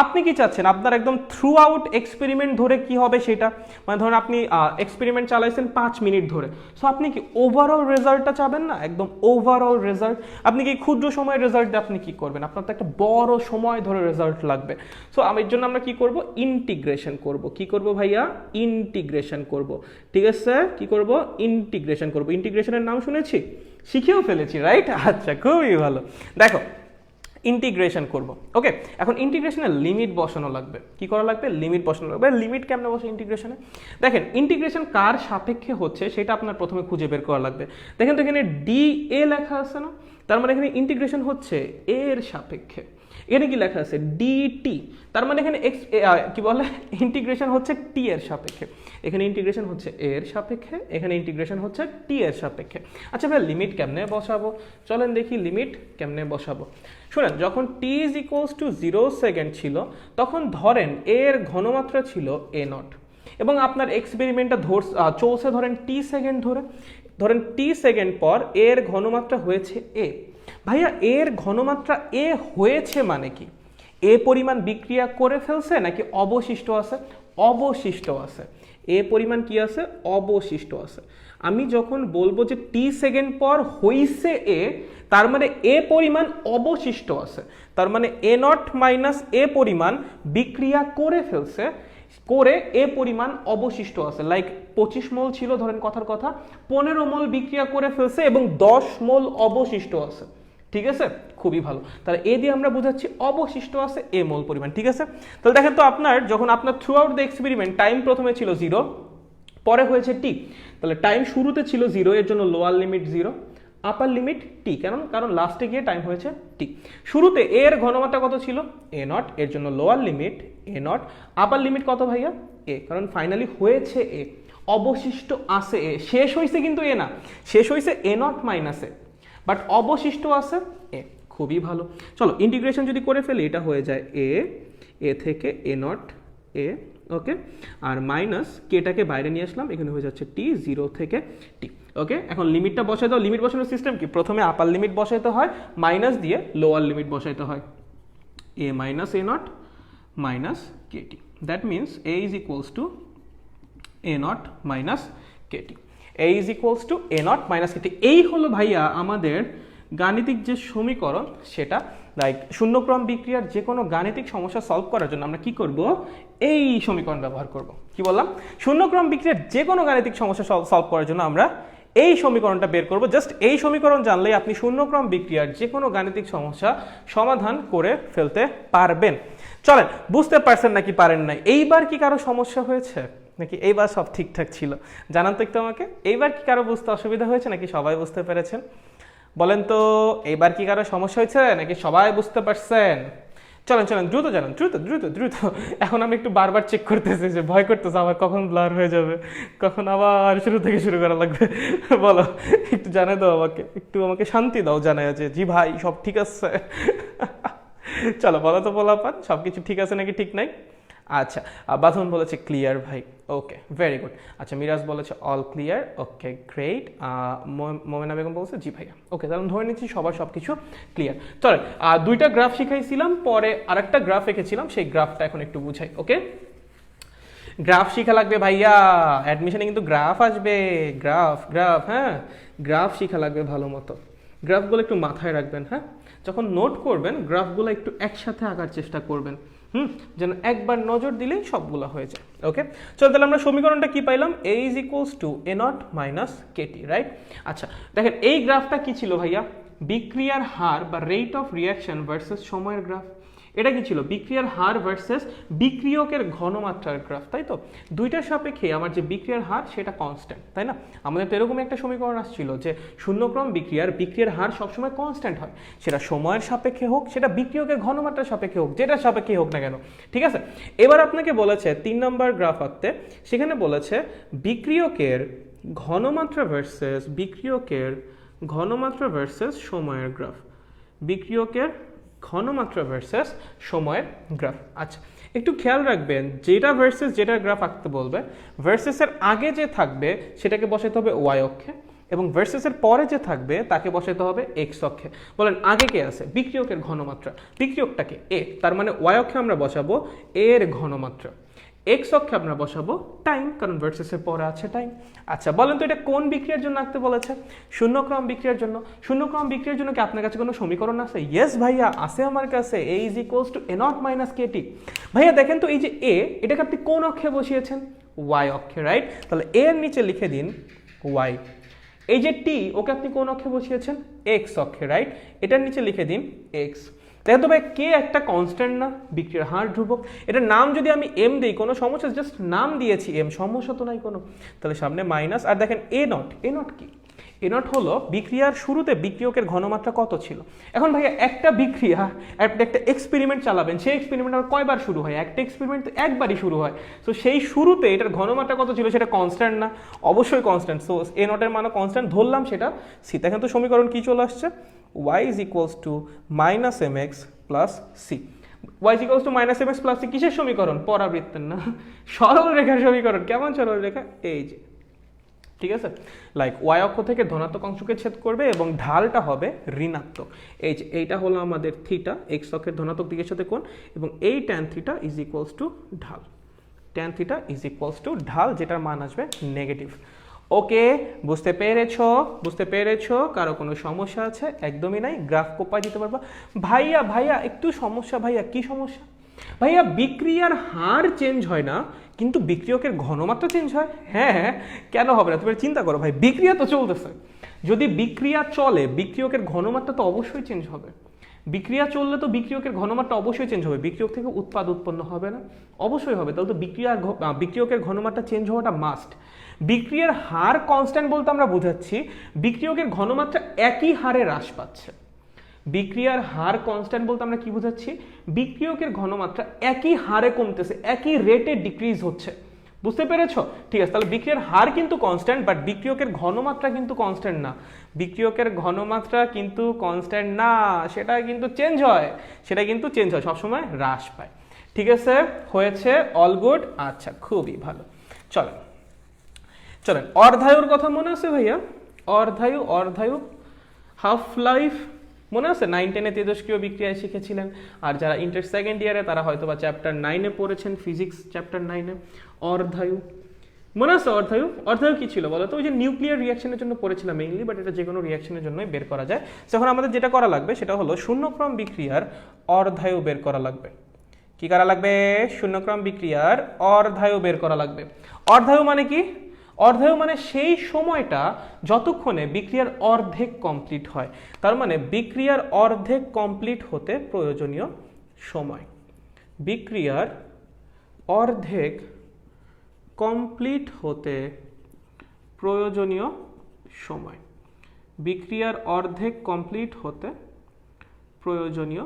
[SPEAKER 1] আপনি কি চাচ্ছেন আপনার একদম থ্রু আউট এক্সপেরিমেন্ট ধরে কি হবে সেটা? মানে ধরুন আপনি এক্সপেরিমেন্ট চালাইছেন 5 মিনিট ধরে, সো আপনি কি ওভারঅল রেজাল্টটা চাবেন না? একদম ওভারঅল রেজাল্ট। আপনি কি ক্ষুদ্র সময়ের রেজাল্ট দিয়ে আপনি কি করবেন? আপনার তো একটা বড় সময় ধরে রেজাল্ট লাগবে। সো এর জন্য আমরা কি করব? ইন্টিগ্রেশন করব। কি করব ভাইয়া? ইন্টিগ্রেশন করব। ঠিক আছে, কি করব? ইন্টিগ্রেশন করব। ইন্টিগ্রেশনের নাম শুনেছি, শিখেও ফেলেছি, রাইট? আচ্ছা খুবই ভালো। দেখো ইন্টিগ্রেশন করব। ওকে এখন ইন্টিগ্রেশনের লিমিট বসানো লাগবে। কি করা লাগবে? লিমিট বসানো লাগবে। লিমিট কেমনে বসে ইন্টিগ্রেশনে? দেখেন ইন্টিগ্রেশন কার সাপেক্ষে হচ্ছে সেটা আপনার প্রথমে খুঁজে বের করা লাগবে। দেখেন তো এখানে ডি এ লেখা আছে না? তার মানে এখানে ইন্টিগ্রেশন হচ্ছে এর সাপেক্ষে। এখানে কি লেখা আছে? ডিটি, তার মানে এখানে এক্স কি বলে ইন্টিগ্রেশন হচ্ছে টি এর সাপেক্ষে। এখানে ইন্টিগ্রেশন হচ্ছে এর সাপেক্ষে, এখানে ইন্টিগ্রেশন হচ্ছে টি এর সাপেক্ষে। আচ্ছা ভাই লিমিট কেমনে বসাবো? চলেন দেখি লিমিট কেমনে বসাবো। শুনেন যখন টি ইজ ইকুয়ালস টু 0 সেকেন্ড ছিল তখন ধরেন এর ঘনমাত্রা ছিল এ নট, এবং আপনার এক্সপেরিমেন্টটা চলছে ধরেন টি সেকেন্ড ধরে। ধরেন টি সেকেন্ড পর এর ঘনমাত্রা হয়েছে এ। ভাইয়া এর ঘনমাত্রা এ হয়েছে মানে কি? এ পরিমাণ বিক্রিয়া করে ফেলছে নাকি অবশিষ্ট আছে? অবশিষ্ট আছে। এ পরিমাণ কি আছে? অবশিষ্ট আছে। আমি যখন বলবো যে টি সেকেন্ড পর হইছে এ, তার মানে এ পরিমাণ অবশিষ্ট আছে। তার মানে এ নট মাইনাস এ পরিমাণ বিক্রিয়া করে ফেলছে, করে এ পরিমাণ অবশিষ্ট আছে। লাইক 25 মোল ছিল ধরেন কথার কথা, 15 মোল বিক্রিয়া করে ফেলছে এবং 10 মোল অবশিষ্ট আছে। ঠিক আছে, খুবই ভালো। তাহলে এ দিয়ে আমরা বুঝাচ্ছি অবশিষ্ট আছে এ মোল পরিমাণ। ঠিক আছে, তাহলে দেখেন তো আপনার যখন আপনার through out the experiment time প্রথমে ছিল 0, পরে হয়েছে টি, তাহলে টাইম শুরুতে ছিল 0, এর জন্য লোয়ার লিমিট 0, আপার লিমিট টি। কারণ লাস্টে গিয়ে টাইম হয়েছে টি। শুরুতে এর ঘনমাত্রা কত ছিল? এ নট, এর জন্য lower limit A nought, upper limit কত ভাইয়া? এ, কারণ ফাইনালি হয়েছে এ। অবশিষ্ট আছে এ, শেষ হয়েছে কিন্তু এ না, শেষ হয়েছে এ নট মাইনাস এ, বাট অবশিষ্ট আছে এ। খুবই ভালো। চলো ইন্টিগ্রেশন যদি করে ফেলি, এটা হয়ে যায় এ থেকে এ not a, okay, R minus কেটাকে বাইরে নিয়ে আসলাম, এখানে হয়ে যাচ্ছে টি, 0 থেকে টি। ওকে, এখন লিমিটটা বসাই দাও। লিমিট বসানোর সিস্টেম কি? প্রথমে আপার লিমিট বসাইতে হয়, মাইনাস দিয়ে লোয়ার লিমিট বসাইতে হয়। A minus A naught minus KT, that means A is equals to A naught minus KT. A is equals to A naught minus KT. এই হলো ভাইয়া আমাদের গাণিতিক যে সমীকরণ, সেটা লাইক শূন্যক্রম বিক্রিয়ার যে কোনো গাণিতিক সমস্যা সলভ করার জন্য আমরা কি করব? এই সমীকরণ ব্যবহার করব। কি বললাম? শূন্যক্রম বিক্রিয়ার যে কোনো গাণিতিক সমস্যা সলভ করার জন্য আমরা এই সমীকরণটা বের করব। জাস্ট এই সমীকরণ জানলেই আপনি শূন্যক্রম বিক্রিয়ার যে কোনো গাণিতিক সমস্যা সমাধান করে ফেলতে পারবেন। চলেন, বুঝতে পারছেন নাকি পারেন নাই? এইবার কি কারো সমস্যা হয়েছে নাকি এইবার সব ঠিকঠাক ছিল? জানান তো একটু আমাকে। এইবার কি কারো বুঝতে অসুবিধা হয়েছে নাকি সবাই বুঝতে পেরেছেন? বলেন তো, এইবার কি কারো সমস্যা হয়েছে নাকি সবাই বুঝতে পারছেন? চলেন চলেন, দ্রুত জানান, দ্রুত দ্রুত দ্রুত। এখন আমি একটু বারবার চেক করতেছি, যে ভয় করতেছে আবার কখন ব্লার হয়ে যাবে, কখন আবার শুরু থেকে শুরু করা লাগবে। বলো, একটু জানাই দাও আমাকে, একটু আমাকে শান্তি দাও, জানাই আছে জি ভাই সব ঠিক আছে। চলো বলো তো পোলাপান, সব কিছু ঠিক আছে নাকি ঠিক নাই? আচ্ছা, বাঁধন বলেছে ক্লিয়ার ভাই, ওকে ভেরি গুড। আচ্ছা, মিরাজ বলেছে all clear, okay great. Momena Begum বলছে জি ভাইয়া, ওকে তাহলে ধরে নিচ্ছি সবার সব কিছু ক্লিয়ার। চলে, দুইটা গ্রাফ শিখাইছিলাম, পরে আরেকটা গ্রাফ এঁকেছিলাম, সেই গ্রাফটা এখন একটু বুঝাই। ওকে, গ্রাফ শিখা লাগবে ভাইয়া, অ্যাডমিশনে কিন্তু গ্রাফ আসবে, গ্রাফ গ্রাফ, হ্যাঁ গ্রাফ শিখা লাগবে ভালো মতো। গ্রাফগুলো একটু মাথায় রাখবেন, হ্যাঁ যখন নোট করবেন গ্রাফগুলো একটু একসাথে আঁকার চেষ্টা করবেন, যেন একবার নজর দিলেই সবগুলো হয়ে যায়। ওকে, চলো তাহলে আমরা সমীকরণটা কি পাইলাম? A is equals to A naught minus KT, right? আচ্ছা দেখেন, এই গ্রাফটা কি ছিল ভাইয়া? বিক্রিয়ার হার বা রেট অফ রিয়াকশন ভার্সেস সময়ের গ্রাফ। এটা কি ছিল? বিক্রিয়ার হার ভার্সেস বিক্রিয়কের ঘনমাত্রার গ্রাফ, তাই তো? দুইটার সাপেক্ষে আমার যে বিক্রিয়ার হার সেটা কনস্ট্যান্ট, তাই না? আমাদের তো এরকম একটা সমীকরণ আসছিল যে শূন্যক্রম বিক্রিয়ার হার সবসময় কনস্ট্যান্ট হয়, সেটা সময়ের সাপেক্ষে হোক, সেটা বিক্রিয়কের ঘনমাত্রার সাপেক্ষে হোক, যেটার সাপেক্ষে হোক না কেন, ঠিক আছে? এবার আপনাকে বলেছে 3 নম্বর গ্রাফ আঁকতে, সেখানে বলেছে বিক্রিয়কের ঘনমাত্রা ভার্সেস সময়ের গ্রাফ, বিক্রিয়কের ঘনমাত্রা ভার্সেস সময়ের গ্রাফ। আচ্ছা, একটু খেয়াল রাখবেন, যেটা ভার্সেস যেটার গ্রাফ আঁকতে বলবে, ভার্সেসের আগে যে থাকবে সেটাকে বসাতে হবে ওয়াই অক্ষে, এবং ভার্সেসের পরে যে থাকবে তাকে বসাতে হবে এক্স অক্ষে। বলেন আগে কে আছে? বিক্রিয়কের ঘনমাত্রা, বিক্রিয়কটাকে এ, তার মানে ওয়াই অক্ষে আমরা বসাবো এর ঘনমাত্রা, এক্স অক্ষে আমরা বসাবো টাইম, কারণ ভার্সেসের পরে আছে টাইম। আচ্ছা বলেন তো এটা কোন বিক্রিয়ার জন্য আঁকতে বলেছে? শূন্যক্রম বিক্রিয়ার জন্য। শূন্যক্রম বিক্রিয়ার জন্য কি আপনার কাছে কোনো সমীকরণ আছে? ইয়েস ভাইয়া আছে আমার কাছে, A is equals to A naught minus KT. ভাইয়া দেখেন তো, এই যে এ, এটাকে আপনি কোন অক্ষে বসিয়েছেন? ওয়াই অক্ষে, রাইট? তাহলে এর নিচে লিখে দিন ওয়াই। এই যে টি, ওকে আপনি কোন অক্ষে বসিয়েছেন? এক্স অক্ষে, রাইট? এটার নিচে লিখে দিন এক্স। দেখেন তো ভাই, কে একটা কনস্ট্যান্ট না, বিক্রিয়ার হার ধ্রুবক। এটার নাম যদি আমি এম দিই, কোনো সমস্যা? জাস্ট নাম দিয়েছি এম, সমস্যা তো নাই কোনো। তাহলে সামনে মাইনাস, আর দেখেন এ নট, এ নট কি? এ নট হলো বিক্রিয়ার শুরুতে বিক্রিয়কের ঘনমাত্রা কত ছিল। এখন ভাইয়া একটা বিক্রিয়া, একটা এক্সপেরিমেন্ট চালাবেন, সেই এক্সপেরিমেন্ট আর কয়বার শুরু হয়? একটা এক্সপেরিমেন্ট তো একবারই শুরু হয়। সো সেই শুরুতে এটার ঘনমাত্রা কত ছিল? সেটা কনস্ট্যান্ট না? অবশ্যই কনস্ট্যান্ট। সো এ নটের মানও কনস্ট্যান্ট ধরলাম, সেটা সি। দেখেন তো সমীকরণ কি চলে আসছে? y is equals to minus mx plus c. y is equals to minus mx plus c কিসের সমীকরণ? পরাবৃত্তের না, সরল রেখার সমীকরণ। কেমন সরল রেখা? এই যে, ঠিক আছে? লাইক y অক্ষ থেকে ধনাত্মক অংশকে ছেদ করবে এবং ঢালটা হবে ঋণাত্মক। এই যে এইটা হলো আমাদের থিটা, x অক্ষের ধনাত্মক দিকের সাথে কোণ, এবং এই tan theta is equals two ঢাল, tan theta is equals two ঢাল, যেটার মান আসবে নেগেটিভ। ওকে, বুঝতে পেরেছো? কারো কোনো সমস্যা আছে? একদমই নাই, গ্রাফ কোপায় দিতে পারবা। ভাইয়া একটু সমস্যা। ভাইয়া কি সমস্যা? ভাইয়া বিক্রিয়ার হার চেঞ্জ হয় না, কিন্তু বিক্রিয়কের ঘনমাত্রা চেঞ্জ হয়। হ্যাঁ, কেন হবে না? তুমি চিন্তা করো ভাই, বিক্রিয়া তো চলতেছে, যদি বিক্রিয়া চলে বিক্রিয়কের ঘনমাত্রা তো অবশ্যই চেঞ্জ হবে। বিক্রিয়া চললে তো বিক্রিয়কের ঘনমাত্রা অবশ্যই চেঞ্জ হবে। বিক্রিয়ক থেকে উৎপাদ উৎপন্ন হবে না? অবশ্যই হবে। তাহলে তো বিক্রিয়কের ঘনমাত্রা চেঞ্জ হওয়াটা মাস্ট। বিক্রিয়ার হার কনস্ট্যান্ট বলতে আমরা বোঝাচ্ছি বিক্রিয়কের ঘনমাত্রা একই হারে হ্রাস পাচ্ছে। বিক্রিয়ার হার কনস্ট্যান্ট বলতে আমরা কি বোঝাচ্ছি? বিক্রিয়কের ঘনমাত্রা একই হারে কমতেছে, একই রেটে ডিক্রিজ হচ্ছে। বুঝতে পেরেছো? ঠিক আছে, তাহলে বিক্রিয়ার হার কিন্তু কনস্ট্যান্ট, বাট বিক্রিয়কের ঘনমাত্রা কিন্তু কনস্ট্যান্ট না। বিক্রিয়কের ঘনমাত্রা কিন্তু কনস্ট্যান্ট না, সেটা কিন্তু চেঞ্জ হয়, সবসময় হ্রাস পায়। ঠিক আছে, হয়েছে, অল গুড। আচ্ছা, খুবই ভালো। চলেন অর্ধায়ুর কথা মনে আছে ভাইয়া? অর্ধায়ু হাফ লাইফ মনে আছে? 9-10-এ তেজস্ক্রিয় বিক্রিয়ায় শিখেছিলেন। আর যারা ইন্টার সেকেন্ড ইয়ারে তারা হয়তো বা চ্যাপ্টার 9-এ পড়েছেন, ফিজিক্স চ্যাপ্টার 9-এ। অর্ধায়ু মনে আছে? অর্ধায়ু কি ছিল বলো তো? ওই যে নিউক্লিয়ার রিয়াকশনের জন্য পড়েছিলাম মেইনলি, বাট এটা যে কোনো রিয়াকশনের জন্যই বের করা যায়। এখন আমাদের যেটা করা লাগবে সেটা হলো শূন্যক্রম বিক্রিয়ার অর্ধায়ু বের করা লাগবে। কি করা লাগবে? শূন্যক্রম বিক্রিয়ার অর্ধায়ু বের করা লাগবে। অর্ধায়ু মানে কি? অর্ধায়ু মানে সেই সময়টা যতক্ষণে বিক্রিয়ার অর্ধেক কমপ্লিট হয়। তার মানে বিক্রিয়ার অর্ধেক কমপ্লিট হতে প্রয়োজনীয় সময়। বিক্রিয়ার অর্ধেক কমপ্লিট হতে প্রয়োজনীয় সময়। বিক্রিয়ার অর্ধেক কমপ্লিট হতে প্রয়োজনীয়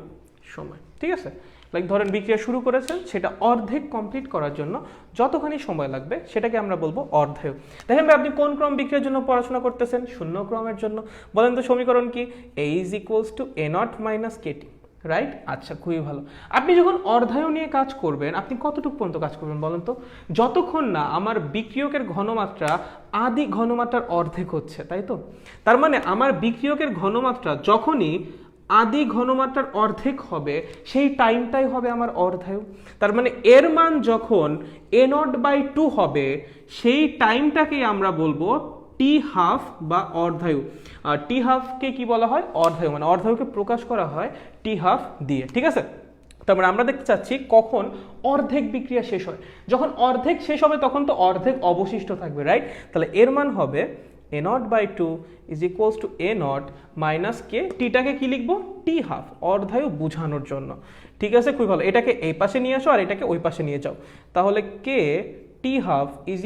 [SPEAKER 1] সময়। ঠিক আছে, লাইক ধরেন বিক্রিয়া শুরু করেছেন, সেটা অর্ধেক কমপ্লিট করার জন্য যতখানি সময় লাগবে সেটাকে আমরা বলবো অর্ধায়ু। দেখেন ভাই, আপনি কোন ক্রম বিক্রিয়ার জন্য পড়াশোনা করতেছেন? শূন্য ক্রমের জন্য। বলেন তো সমীকরণ কি? A = A0 - KT, right? আচ্ছা, খুবই ভালো। আপনি যখন অর্ধায়ু নিয়ে কাজ করবেন, আপনি কতটুকু পর্যন্ত কাজ করবেন বলেন তো? যতক্ষণ না আমার বিক্রিয়কের ঘনমাত্রা আদি ঘনমাত্রার অর্ধেক হচ্ছে, তাই তো? তার মানে আমার বিক্রিয়কের ঘনমাত্রা যখনই আদি ঘনমাত্রার অর্ধেক হবে, সেই টাইমটাই হবে আমার অর্ধায়ু। তার মানে এর মান যখন A0/2 হবে, সেই টাইমটাকেই আমরা বলবো T½ বা অর্ধায়ু। আর T½ কি বলা হয়? অর্ধায়ু। মানে অর্ধায়ুকে প্রকাশ করা হয় T½ দিয়ে। ঠিক আছে, তারপরে আমরা দেখতে চাচ্ছি কখন অর্ধেক বিক্রিয়া শেষ হয়। যখন অর্ধেক শেষ হবে তখন তো অর্ধেক অবশিষ্ট থাকবে, রাইট? তাহলে এর মান হবে A0/2 = A0 - K। টিটাকে কি লিখবো? T½ অর্ধায়ু বোঝানোর জন্য। ঠিক আছে, খুবই ভালো। এটাকে এই পাশে নিয়ে আসো আর এটাকে ওই পাশে নিয়ে যাও। তাহলে K T½ = A0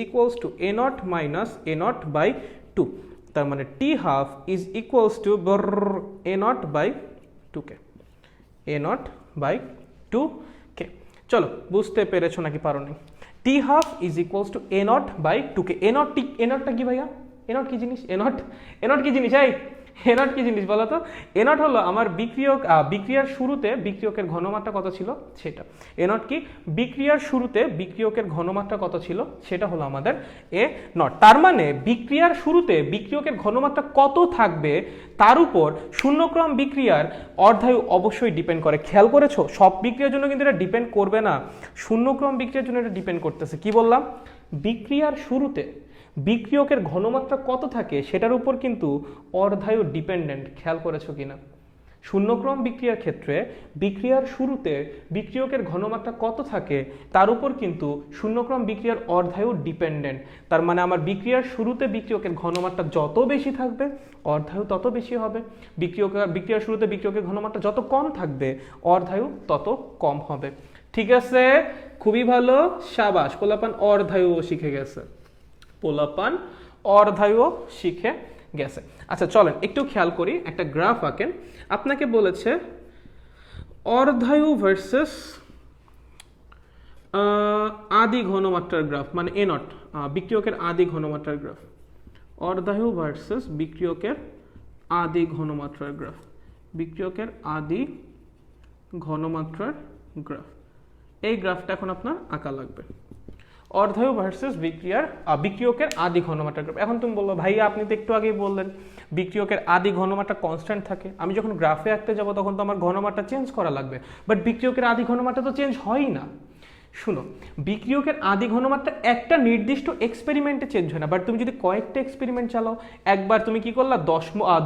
[SPEAKER 1] - A0/2। তার মানে T½ = A0/2K। A0/2K। চলো, বুঝতে পেরেছো নাকি পারোনি? T½ = A0/2K। A0টা কি ভাইয়া? A0 কি জিনিস? A0 কি জিনিস? A0 কি জিনিস বলো তো? A0 হলো আমার বিক্রিয়ার শুরুতে বিক্রিয়কের ঘনমাত্রা কত ছিল সেটা। A0 কি? বিক্রিয়ার শুরুতে বিক্রিয়কের ঘনমাত্রা কত ছিল সেটা হলো আমাদের A0। তার মানে বিক্রিয়ার শুরুতে বিক্রিয়কের ঘনমাত্রা কত থাকবে তার উপর শূন্যক্রম বিক্রিয়ার অর্ধায়ু অবশ্যই ডিপেন্ড করে। খেয়াল করেছো? সব বিক্রিয়ার জন্য কিন্তু এটা ডিপেন্ড করবে না, শূন্যক্রম বিক্রিয়ার জন্য এটা ডিপেন্ড করতেছে। কি বললাম? বিক্রিয়ার শুরুতে বিক্রিয়কের ঘনমাত্রা কত থাকে সেটার উপর কিন্তু অর্ধায়ু ডিপেন্ডেন্ট। খেয়াল করেছো কিনা? শূন্যক্রম বিক্রিয়ার ক্ষেত্রে বিক্রিয়ার শুরুতে বিক্রিয়কের ঘনমাত্রা কত থাকে তার উপর কিন্তু শূন্যক্রম বিক্রিয়ার অর্ধায়ু ডিপেন্ডেন্ট। তার মানে আমার বিক্রিয়ার শুরুতে বিক্রিয়কের ঘনমাত্রা যত বেশি থাকবে অর্ধায়ু তত বেশি হবে। বিক্রিয়ার শুরুতে বিক্রিয়কের ঘনমাত্রা যত কম থাকবে অর্ধায়ু তত কম হবে। ঠিক আছে, খুবই ভালো, সাবাস। পোলাপান অর্ধায়ু শিখে গেছে, পোলাপান অর্ধায়ু শিখে গেছে। আচ্ছা চলেন একটু খেয়াল করি, একটা গ্রাফ আঁকেন। আপনাকে বলেছে অর্ধায়ু ভার্সেস আদি ঘনমাত্রার গ্রাফ, মানে A0 বিক্রিয়কের আদি ঘনমাত্রার গ্রাফ। অর্ধায়ু ভার্সেস বিক্রিয়কের আদি ঘনমাত্রার গ্রাফ। বিক্রিয়কের আদি ঘনমাত্রার গ্রাফ। এই গ্রাফটা এখন আপনার আঁকা লাগবে। অর্ধায়ু ভার্সেস বিক্রিয়কের আদি ঘনমাত্রা গ্রাফ। এখন তুমি বললো ভাইয়া আপনি তো একটু আগেই বললেন বিক্রিয়কের আদি ঘনমাত্রা কনস্ট্যান্ট থাকে। আমি যখন গ্রাফে আঁকতে যাব তখন তো আমার ঘনমাত্রা চেঞ্জ করা লাগবে, বাট বিক্রিয়কের আদি ঘনমাত্রা তো চেঞ্জ হয়ই না। শুনো, বিক্রিয়কের আদি ঘনমাত্রা একটা নির্দিষ্ট এক্সপেরিমেন্টে চেঞ্জ হয় না, বাট তুমি যদি কয়েকটা এক্সপেরিমেন্ট চালাও, একবার তুমি কি করলা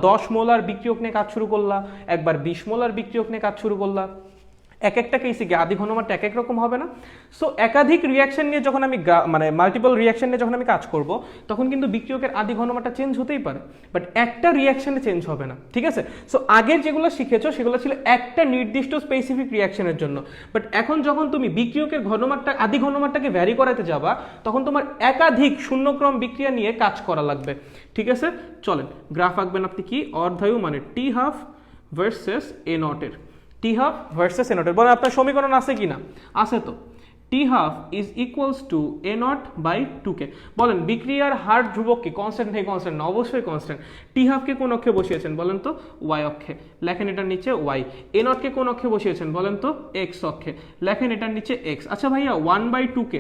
[SPEAKER 1] 10 মোলার বিক্রিয়ক নিয়ে কাজ শুরু করলা, একবার 20 মোলার বিক্রিয়ক নিয়ে কাজ শুরু করলা, এক একটা কেসে কি আদি ঘনমাত্রা এক এক রকম হবে না? সো একাধিক রিয়াকশন নিয়ে যখন আমি মানে মাল্টিপল রিয়াকশন নিয়ে যখন আমি কাজ করব তখন কিন্তু বিক্রিয়কের আদি ঘনমাত্রা চেঞ্জ হতেই পারে, বাট একটা রিয়াকশনে চেঞ্জ হবে না। ঠিক আছে, সো আগের যেগুলো শিখেছো সেগুলো ছিল একটা নির্দিষ্ট স্পেসিফিক রিয়াকশনের জন্য, বাট এখন যখন তুমি বিক্রিয়কের ঘনমাত্রা আদি ঘনমাত্রাকে ভ্যারি করাতে যাবা তখন তোমার একাধিক শূন্যক্রম বিক্রিয়া নিয়ে কাজ করা লাগবে। ঠিক আছে, চলেন গ্রাফ আঁকবেন আপনি। কি? অর্ধায়ু মানে T½ ভার্সেস A0 এর। T½ ভার্সেস A0 এর। বলেন আপনার সমীকরণ আছে কিনা? আছে তো। T half is equals to A naught by two K. বলেন বিক্রিয়ার হার ধ্রুবক কি? কনস্ট্যান্ট নেই, কনস্ট্যান্ট না, অবশ্যই কনস্ট্যান্ট। টি হাফকে কোন অক্ষে বসিয়েছেন বলেন তো? ওয়াই অক্ষে, লেখেন এটার নিচে ওয়াই। এ নটকে কোন অক্ষে বসিয়েছেন বলেন তো? এক্স অক্ষে, লেখেন এটার নিচে এক্স। আচ্ছা ভাইয়া 1/2 কে,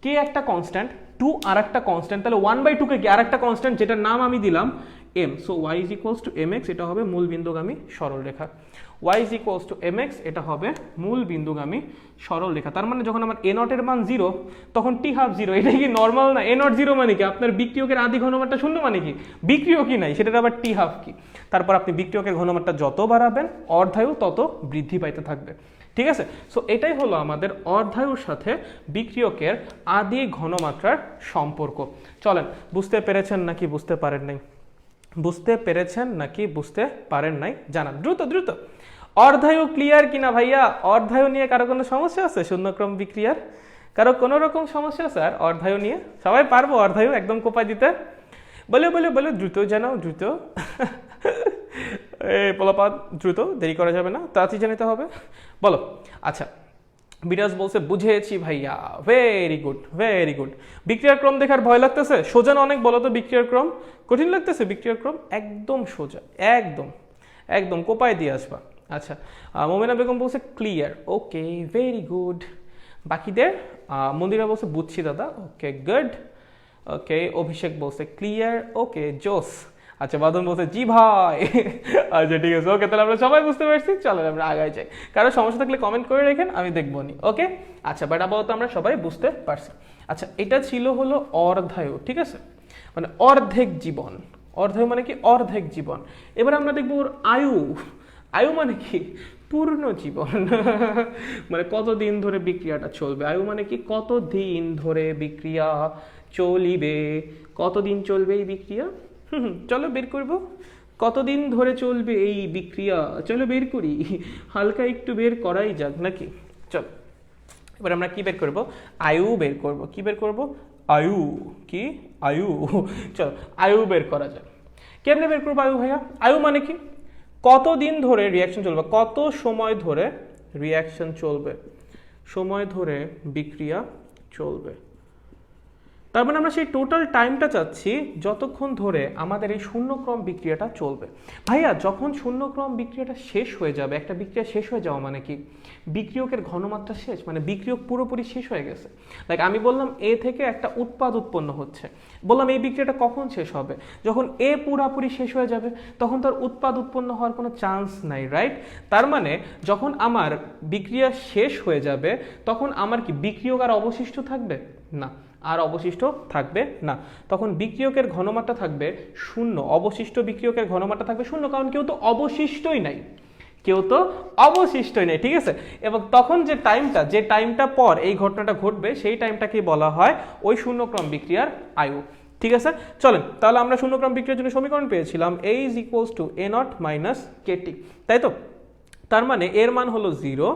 [SPEAKER 1] কে একটা কনস্ট্যান্ট, টু আর একটা কনস্ট্যান্ট, তাহলে 1/2 কে আর একটা কনস্ট্যান্ট যেটার নাম আমি দিলাম M. So Y is equals to M X, এটা হবে মূল বিন্দুগামী সরল রেখা। Y is equals to M X, এটা হবে মূল বিন্দুগামী সরল রেখা। তার মানে যখন আমার এ নটের মান 0 তখন টি হাফ 0। এটা কি নর্মাল না? এ নট 0 মানে কি? আপনার বিক্রিয়কের আদি ঘনমাত্রা শূন্য মানে কি? বিক্রিয়কই নাই, সেটার আবার টি হাফ কি? তারপর আপনি বিক্রিয়কের ঘনমাত্রা যত বাড়াবেন অর্ধায়ু তত বৃদ্ধি পাইতে থাকবে। ঠিক আছে, সো এটাই হলো আমাদের অর্ধায়ুর সাথে বিক্রিয়কের আদি ঘনমাত্রার সম্পর্ক। চলেন, বুঝতে পেরেছেন নাকি বুঝতে পারেন নাই? বুঝতে পেরেছেন নাকি বুঝতে পারেন নাই জানান দ্রুত দ্রুত। অর্ধায়ু ক্লিয়ার কিনা ভাইয়া? অর্ধায়ু নিয়ে কারো কোনো সমস্যা আছে? শূন্যক্রম বিক্রিয়ার কারো কোনো রকম সমস্যা স্যার অর্ধায়ু নিয়ে? সবাই পারবো অর্ধায়ু একদম কোপায় দিতে? বলে বলে বলে দ্রুত জানাও, দ্রুত। পোলাপাত দ্রুত, দেরি করা যাবে না, তাড়াতাড়ি জানাতে হবে। বলো। আচ্ছা, বিরাজ বলছে বুঝেছি ভাইয়া, ভেরি গুড ভেরি গুড। বিক্রিয়ার ক্রম দেখার ভয় লাগতেছে? সোজা না অনেক? বলো তো বিক্রিয়ার ক্রম কঠিন লাগতেছে? বিক্রিয়ার ক্রম একদম সোজা, একদম একদম কোপায় দিয়ে আসবা। আচ্ছা, মোমেনা বেগম বলছে ক্লিয়ার, ওকে ভেরি গুড। বাকিদের মন্দিরা বলছে বুঝছি দাদা, ওকে গুড। ওকে, অভিষেক বলছে ক্লিয়ার, ওকে জোস। আচ্ছা, বাদন বলছে জি ভাই। আচ্ছা ঠিক আছে, ওকে, তাহলে আমরা সবাই বুঝতে পারছি। চলো আমরা আগায় যাই। কারো সমস্যা থাকলে কমেন্ট করে রেখেন, আমি দেখবো নি। ওকে, আচ্ছা, বাট আপাতত আমরা সবাই বুঝতে পারছি। আচ্ছা, এটা ছিল হলো অর্ধায়ু, ঠিক আছে, মানে অর্ধেক জীবন। অর্ধায়ু মানে কি? অর্ধেক জীবন। এবার আমরা দেখবো ওর আয়ু। আয়ু মানে কি? পূর্ণ জীবন। মানে কতদিন ধরে বিক্রিয়াটা চলবে। আয়ু মানে কি? কতদিন ধরে বিক্রিয়া চলিবে। কতদিন চলবে এই বিক্রিয়া? চলো বের করব। কতদিন ধরে চলবে এই বিক্রিয়া? চলো বের করি, হালকা একটু বের করাই যাক নাকি? চলো, এবার আমরা কি বের করব? আয়ু বের করব। কি বের করব? আয়ু। কি? আয়ু। চলো আয়ু বের করা যাক। কেমনে বের করবো আয়ু ভাইয়া? আয়ু মানে কি? কতদিন ধরে রিয়াকশন চলবে, কত সময় ধরে রিয়াকশন চলবে, সময় ধরে বিক্রিয়া চলবে। তার মানে আমরা সেই টোটাল টাইমটা চাচ্ছি যতক্ষণ ধরে আমাদের এই শূন্যক্রম বিক্রিয়াটা চলবে। ভাইয়া যখন শূন্যক্রম বিক্রিয়াটা শেষ হয়ে যাবে, একটা বিক্রিয়া শেষ হয়ে যাওয়া মানে কি? বিক্রিয়কের ঘনমাত্রা শেষ, মানে বিক্রিয়ক পুরোপুরি শেষ হয়ে গেছে। লাইক আমি বললাম এ থেকে একটা উৎপাদ উৎপন্ন হচ্ছে, বললাম এই বিক্রিয়াটা কখন শেষ হবে? যখন এ পুরোপুরি শেষ হয়ে যাবে, তখন তার উৎপাদ উৎপন্ন হওয়ার কোনো চান্স নাই, রাইট? তার মানে যখন আমার বিক্রিয়া শেষ হয়ে যাবে তখন আমার কি বিক্রিয়ক আর অবশিষ্ট থাকবে না? আর অবশিষ্ট থাকবে না। তখন বিক্রিয়কের ঘনমাত্রা থাকবে শূন্য, অবশিষ্ট বিক্রিয়কের ঘনমাত্রা থাকবে শূন্য, কারণ কেউ তো অবশিষ্টই নাই, কেউ তো অবশিষ্টই নেই, ঠিক আছে? এবং তখন যে টাইমটা পর এই ঘটনাটা ঘটবে সেই টাইমটাকে বলা হয় ওই শূন্যক্রম বিক্রিয়ার আয়ু। ঠিক আছে, চলেন তাহলে আমরা শূন্যক্রম বিক্রিয়ার জন্য সমীকরণ পেয়েছিলাম a is equals to a naught minus kt, তাই তো? তার মানে এর মান হলো 0,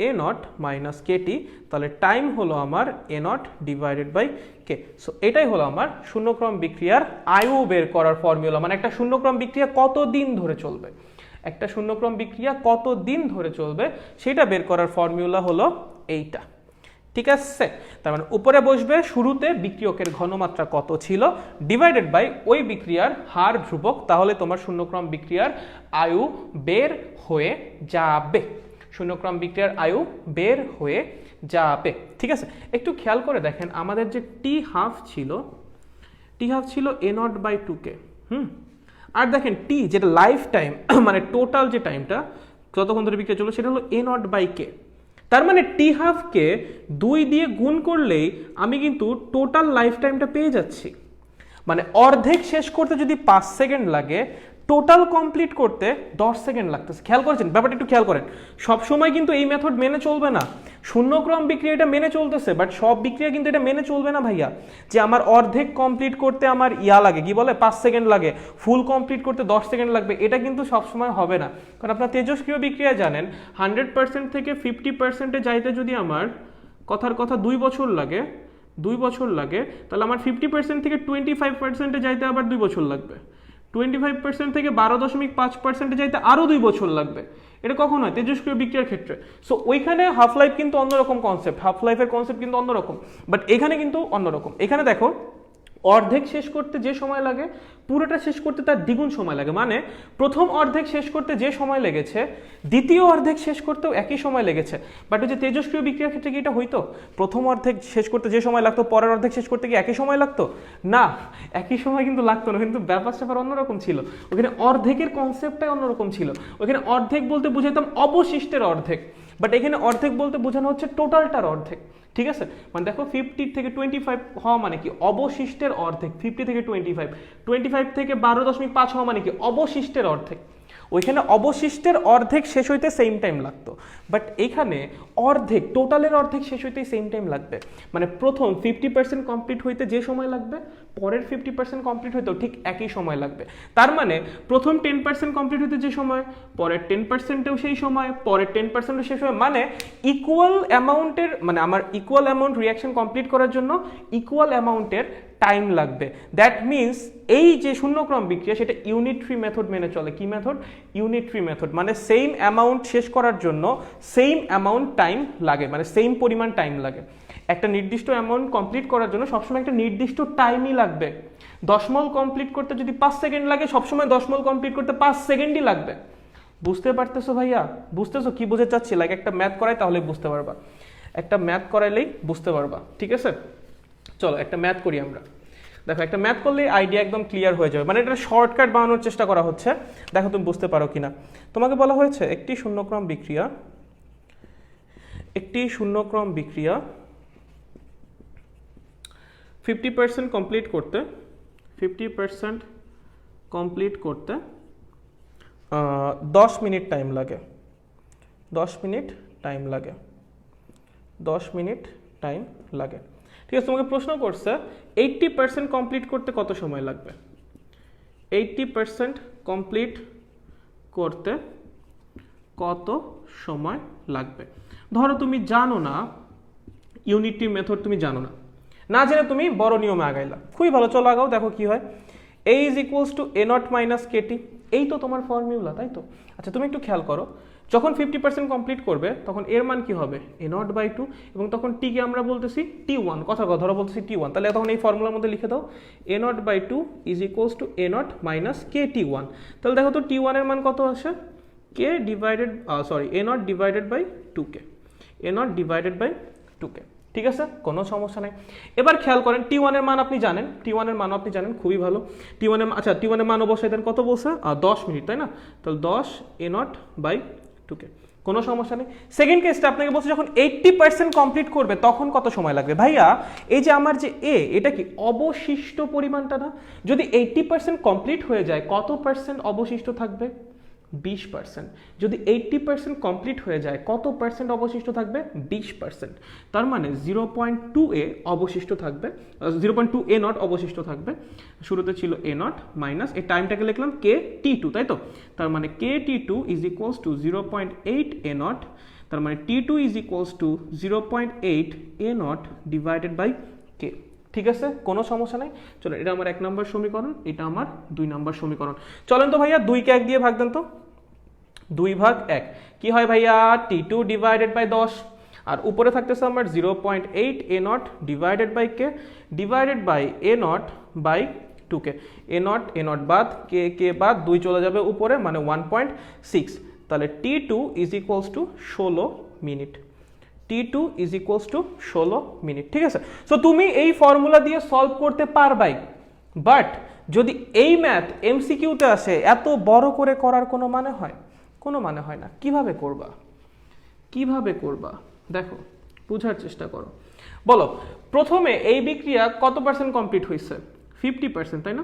[SPEAKER 1] a naught minus kt, তাহলে টাইম হলো আমার a naught divided by k। So এটাই হলো আমার শূন্যক্রম বিক্রিয়ার আয়ু বের করার ফর্মুলা, মানে একটা শূন্যক্রম বিক্রিয়া কতদিন ধরে চলবে, একটা শূন্যক্রম বিক্রিয়া কতদিন ধরে চলবে সেটা বের করার ফর্মুলা হলো এইটা। ঠিক আছে, তার মানে উপরে বসবে শুরুতে বিক্রিয়কের ঘনমাত্রা কত ছিল ডিভাইডেড বাই ওই বিক্রিয়ার হার ধ্রুবক, তাহলে তোমার শূন্যক্রম বিক্রিয়ার আয়ু বের হয়ে যাবে। শূন্যক্রম বিক্রিয়ার আয়ু বের হয়ে যাবে। ঠিক আছে, একটু খেয়াল করে দেখেন আমাদের যে টি হাফ ছিল a naught by 2k। আর দেখেন টি যেটা লাইফ টাইম, মানে টোটাল যে টাইমটা যতক্ষণ ধরে বিক্রিয়া চলবে সেটা হলো a naught by k। তার মানে টি হাফকে 2 দিয়ে গুণ করলেই আমি কিন্তু টোটাল লাইফ টাইমটা পেয়ে যাচ্ছি। মানে অর্ধেক শেষ করতে যদি 5 সেকেন্ড লাগে, টোটাল কমপ্লিট করতে 10 সেকেন্ড লাগতেছে। খেয়াল করেছেন ব্যাপারটা? একটু খেয়াল করেন। সব সময় কিন্তু এই মেথড মেনে চলবে না। শূন্যক্রম বিক্রিয়া এটা মেনে চলতেছে, বাট সব বিক্রিয়া কিন্তু এটা মেনে চলবে না ভাইয়া, যে আমার অর্ধেক কমপ্লিট করতে আমার লাগে কি বলে 5 সেকেন্ড লাগে, ফুল কমপ্লিট করতে 10 সেকেন্ড লাগবে। এটা কিন্তু সবসময় হবে না, কারণ আপনার তেজস্ক্রিয় বিক্রিয়া জানেন 100% থেকে 50%-এ যাইতে যদি আমার কথার কথা 2 বছর লাগে, তাহলে আমার 50% থেকে 25%-এ যাইতে আবার 2 বছর লাগবে, 25% থেকে 12.5%-এ যাইতে আরও 2 বছর লাগবে। এটা কখন হয়? তেজস্ক্রিয় বিক্রিয়ার ক্ষেত্রে। সো ওইখানে হাফ লাইফ কিন্তু অন্যরকম কনসেপ্ট, হাফ লাইফের কনসেপ্ট কিন্তু অন্যরকম, বাট এখানে কিন্তু অন্যরকম। এখানে দেখো অর্ধেক শেষ করতে যে সময় লাগে পুরোটা শেষ করতে তার দ্বিগুণ সময় লাগে। মানে প্রথম অর্ধেক শেষ করতে যে সময় লেগেছে দ্বিতীয় অর্ধেক শেষ করতেও একই সময় লেগেছে। বাট ওই যে তেজস্ক্রিয় বিক্রিয়ার ক্ষেত্রে কি এটা হইতো? প্রথম অর্ধেক শেষ করতে যে সময় লাগতো পরের অর্ধেক শেষ করতে কি একই সময় লাগতো? না, একই সময় কিন্তু লাগতো না, কিন্তু ব্যাপার স্যাপার অন্যরকম ছিল। ওখানে অর্ধেকের কনসেপ্টটাই অন্যরকম ছিল। ওখানে অর্ধেক বলতে বুঝাইতাম অবশিষ্টের অর্ধেক, বাট এখানে অর্ধেক বলতে বোঝানো হচ্ছে টোটালটার অর্ধেক। ঠিক আছে, মানে দেখো 50 থেকে 25 হওয়া মানে কি? অবশিষ্টের অর্ধেক। 50 থেকে 25, 25 থেকে 12.5 হওয়া মানে কি? অবশিষ্টের অর্ধেক। ওইখানে অবশিষ্টের অর্ধেক শেষ হইতে সেম টাইম লাগতো, বাট এখানে অর্ধেক, টোটালের অর্ধেক শেষ হইতে সেম টাইম লাগবে। মানে প্রথম 50% কমপ্লিট হইতে যে সময় লাগবে পরের 50% কমপ্লিট হইতেও ঠিক একই সময় লাগবে। তার মানে প্রথম 10% কমপ্লিট হইতে যে সময় পরের 10%ও সেই সময়, পরের 10%ও সেই সময়। মানে ইকুয়াল অ্যামাউন্টের, মানে আমার ইকুয়াল অ্যামাউন্ট রিয়াকশন কমপ্লিট করার জন্য ইকুয়াল অ্যামাউন্টের টাইম লাগবে। দ্যাট মিনস এই যে শূন্যক্রম বিক্রিয়া সেটা ইউনিটরি মেথড মেনে চলে। কি মেথড? Unitary method. মানে সেম অ্যামাউন্ট শেষ করার জন্য সেম অ্যামাউন্ট টাইম লাগে, মানে সেম পরিমাণ টাইম লাগে। একটা নির্দিষ্ট অ্যামাউন্ট কমপ্লিট করার জন্য সবসময় একটা নির্দিষ্ট টাইমই লাগবে। 10 মল কমপ্লিট করতে যদি 5 সেকেন্ড লাগে, সবসময় 10 মল কমপ্লিট করতে 5 সেকেন্ডই লাগবে। বুঝতে পারতেছো ভাইয়া? বুঝতেছো কি বোঝাতে চাচ্ছি? লাইক একটা ম্যাথ করাই তাহলে বুঝতে পারবা, একটা ম্যাথ করাইলেই বুঝতে পারবা। ঠিক আছে, চলো একটা ম্যাথ করি আমরা। দেখো একটা ম্যাথ করলে আইডিয়া একদম ক্লিয়ার হয়ে যাবে। মানে এটা শর্টকাট বানানোর চেষ্টা করা হচ্ছে, দেখো তুমি বুঝতে পারো কিনা। তোমাকে বলা হয়েছে একটি শূন্যক্রম বিক্রিয়া 50% কমপ্লিট করতে 10 মিনিট টাইম লাগে। 10 মিনিট টাইম লাগে। ঠিক আছে, তোমাকে প্রশ্ন করছে 80% কমপ্লিট করতে কত সময় লাগবে? 80% কমপ্লিট করতে কত সময় লাগবে? ধরো তুমি জানো না ইউনিটরি মেথড, তুমি জানো না, না জেনে তুমি বড় নিয়মে আগাইলা। খুবই ভালো, চলো আগাও, দেখো কি হয়। A is equals to A0 minus KT, এই তো তোমার ফর্মুলা, তাই তো? আচ্ছা তুমি একটু খেয়াল করো, যখন 50% কমপ্লিট করবে তখন এর মান কি হবে? A0/2, এবং তখন T কে আমরা বলতেছি T1, কথা ধরো বলতেছি T1, তাহলে তখন এই ফর্মুলার মধ্যে লিখে দাও A0/2 is equals to A0 minus KT1। তাহলে দেখো তো T1 এর মান কত আসে? A0 divided by 2K, A0 divided by 2K। ঠিক আছে, কোনো সমস্যা নেই। এবার খেয়াল করেন T1 এর মান আপনি জানেন, T1 এর মান আপনি জানেন, খুবই ভালো। T1 এর, আচ্ছা T1 এর মান অবশ্যই দেন, কত বলছে? 10 মিনিট, তাই না? তাহলে 10 A0/2K, কোনো সমস্যা নেই। সেকেন্ড কেসটা আপনাকে বলছে যখন 80% কমপ্লিট করবে তখন কত সময় লাগবে? ভাইয়া এই যে আমার যে A, এটা কি অবশিষ্ট পরিমাণটা না? যদি 80% কমপ্লিট হয়ে যায় কত পার্সেন্ট অবশিষ্ট থাকবে? 20%। যদি 80% কমপ্লিট হয়ে যায় কত পার্সেন্ট অবশিষ্ট থাকবে? 20%। তার মানে 0.2A অবশিষ্ট থাকবে, 0.2 A0 অবশিষ্ট থাকবে। শুরুতে ছিল A0 মাইনাস এই টাইমটাকে লিখলাম KT2, তাই তো? তার মানে KT2 is equals to 0.8 A0, তার মানে T2 is equals to 0.8 A0 divided by K। ঠিক আছে, কোনো সমস্যা নাই। চলো এটা আমার 1 নম্বর সমীকরণ, এটা আমার 2 নম্বর সমীকরণ। চলেন তো ভাইয়া 2 কে 1 দিয়ে ভাগ দেন তো। 2/1 কি হয় ভাইয়া? T2 ডিভাইডেড বাই 10, আর উপরে থাকতেছে আমার 0.8 A0 divided by K divided by A0 by 2K। A0 বাদ, K বাদ, 2 চলে যাবে উপরে, মানে 1.6। তাহলে T2 is equals to 16 minute. T2 is equals to 16 minute. ঠিক আছে, সো তুমি এই ফর্মুলা দিয়ে সলভ করতে পারবাই, বাট যদি এই ম্যাথ MCQতে আসে এত বড় করে করার কোনো মানে হয়? কোনো মানে হয় না। কিভাবে করবা? দেখো বোঝার চেষ্টা করো। বলো প্রথমে এই বিক্রিয়া কত পার্সেন্ট কমপ্লিট হয়েছে? 50%, তাই না?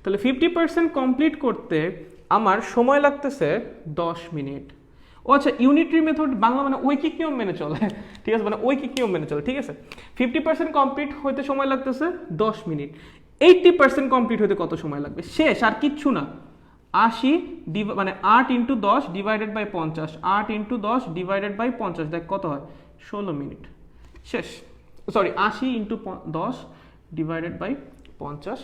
[SPEAKER 1] তাহলে 50% কমপ্লিট করতে আমার সময় লাগতেছে 10 মিনিট। ও আচ্ছা, ইউনিটরি মেথড বাংলা মানে ঐকিক নিয়ম মেনে চলে। ঠিক আছে, মানে ঐকিক নিয়ম মেনে চলে। ঠিক আছে, 50% কমপ্লিট হইতে সময় লাগতেছে 10 মিনিট। 80% কমপ্লিট হইতে কত সময় লাগবে? শেষ, আর কিচ্ছু না। 80 মানে 8 × 10 ডিভাইডেড বাই 50, 8 × 10 ডিভাইডেড বাই 50, দেখ কত হয়? 16 মিনিট। শেষ। Sorry, 80 × 10 divided by 50,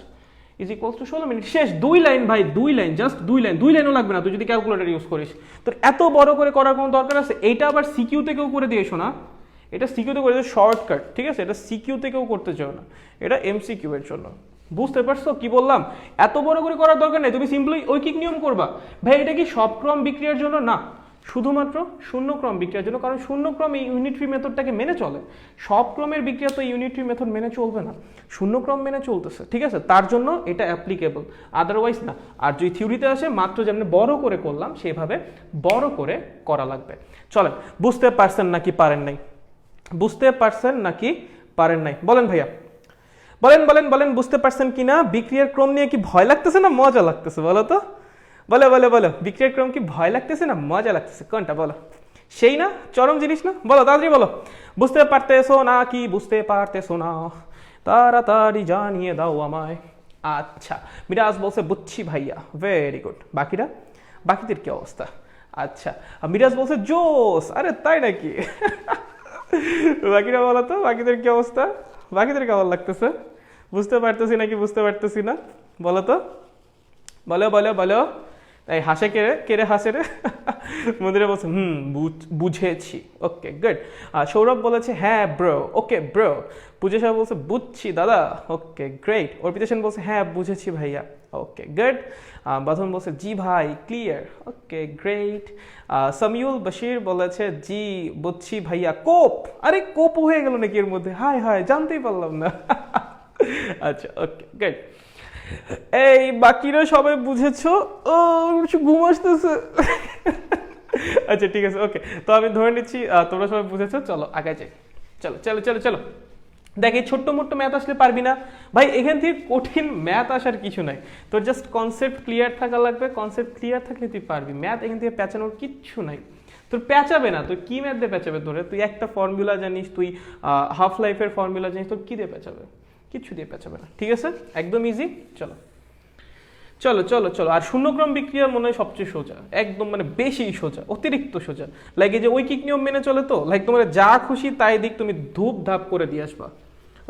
[SPEAKER 1] is equals to 16 মিনিট। শেষ, 2 লাইন ভাই, 2 লাইন, জাস্ট 2 লাইন, 2 লাইনও লাগবে না তুই যদি ক্যালকুলেটর ইউজ করিস। তোর এত বড় করে করার কোনো দরকার আছে? এইটা আবার সিকিউ থেকেও করে দিয়ে এসো না, এটা সিকিউতে করে দিও শর্টকাট, ঠিক আছে? এটা সিকিউ থেকেও করতে চাও না, এটা এমসিকিউ এর জন্য। বুঝতে পারছো কি বললাম? এত বড় করে করার দরকার নেই, তুমি সিম্পলি ঐকিক নিয়ম করবা। ভাই এটা কি সব ক্রম বিক্রিয়ার জন্য? না, শুধুমাত্র শূন্য ক্রম বিক্রিয়ার জন্য, কারণ শূন্য ক্রম এই ইউনিটরি মেথডটাকে মেনে চলে। সব ক্রমের বিক্রিয়া তো ইউনিটরি মেথড মেনে চলবে না, শূন্য ক্রম মেনে চলতেছে, ঠিক আছে? তার জন্য এটা অ্যাপ্লিকেবল, আদারওয়াইজ না। আর যদি থিওরিতে আসে, মাত্র যেমন বড় করে করলাম সেভাবে বড় করে করা লাগবে। চলেন, বুঝতে পারছেন নাকি পারেন নাই? বুঝতে পারছেন নাকি পারেন নাই? বলেন ভাইয়া, বলেন বলেন বলেন, বুঝতে পারছেন কিনা? বিক্রিয়ার ক্রম নিয়ে কি ভয় লাগতেছে না মজা লাগতেছে? বলো তো, বলো বলো বলো, বিক্রিয়ার ক্রম কি ভয় লাগতেছে না মজা লাগতেছে? কোনটা বলো? সেই না, চরম জিনিস না? বলো তাড়াতাড়ি বলো, বুঝতে পারতেছো না কি বুঝতে পারতেছো না? তাড়াতাড়ি জানিয়ে দাও আমায়। আচ্ছা, মিরাজ বলছে বুঝছি ভাইয়া, ভেরি গুড। বাকিরা, বাকিদের কি অবস্থা? আচ্ছা, মিরাজ বলছে জোস, আরে তাই নাকি? বাকিরা বলো তো, বাকিদের কি অবস্থা? বাকিদের কেমন লাগতেছে? বুঝতে পারতেছি নাকি বুঝতে পারতেছি না? বলো তো, বলো বলো বলো। এই হাসে কে রে? কে রে হাসে রে? মন্দিরে বলছে বুঝেছি, ওকে গুড। সৌরভ বলেছে হ্যাঁ ব্রো, ওকে ব্রো। পূজা সাহেব বলছে বুঝছি দাদা, ওকে গ্রেট। অর্পিতা সেন বলছে হ্যাঁ বুঝেছি ভাইয়া, ওকে গুড। বাঁধন বলছে জি ভাই clear, okay great. Samiul Bashir বলেছে জি বুঝছি ভাইয়া। কোপ, আরে কোপ হয়ে গেল নাকি এর মধ্যে? হাই হাই, জানতেই পারলাম না। আচ্ছা ওকে গুড। এই বাকিরা সবাই বুঝেছো? ও ঘুম আসতেছে। আচ্ছা ঠিক আছে, ওকে। তো আমি ধরে নিচ্ছি তোমরা সবাই বুঝেছো। চলো আগে যাই, চলো চলো চলো চলো। দেখ, এই ছোট্ট মোট্ট ম্যাথ আসলে পারবি না ভাই, এখান থেকে কঠিন ম্যাথ আসার কিছু নাই। তোর জাস্ট কনসেপ্ট ক্লিয়ার থাকা লাগবে, কনসেপ্ট ক্লিয়ার থাকলে তুই পারবি। ম্যাথ এখান থেকে পেঁচানোর কিচ্ছু নাই, তোর পেঁচাবে না। তুই কি ম্যাথ দিয়ে পেঁচাবে? তোরে তুই একটা ফর্মুলা জানিস, তুই হাফ লাইফের ফর্মুলা জানিস, তোর কি দিয়ে পেঁচাবে? কিচ্ছু দিয়ে পেঁচাবে না, ঠিক আছে? একদম ইজি। চলো চলো চলো চলো। আর শূন্যক্রম বিক্রিয়া মনে হয় সবচেয়ে সোজা, একদম মানে বেশি সোজা, অতিরিক্ত সোজা। লাইক এই যে ঐকিক নিয়ম মেনে চলে, তো লাইক তোমার যা খুশি তাই দিক তুমি ধূপ ধাপ করে দিয়ে আসবা।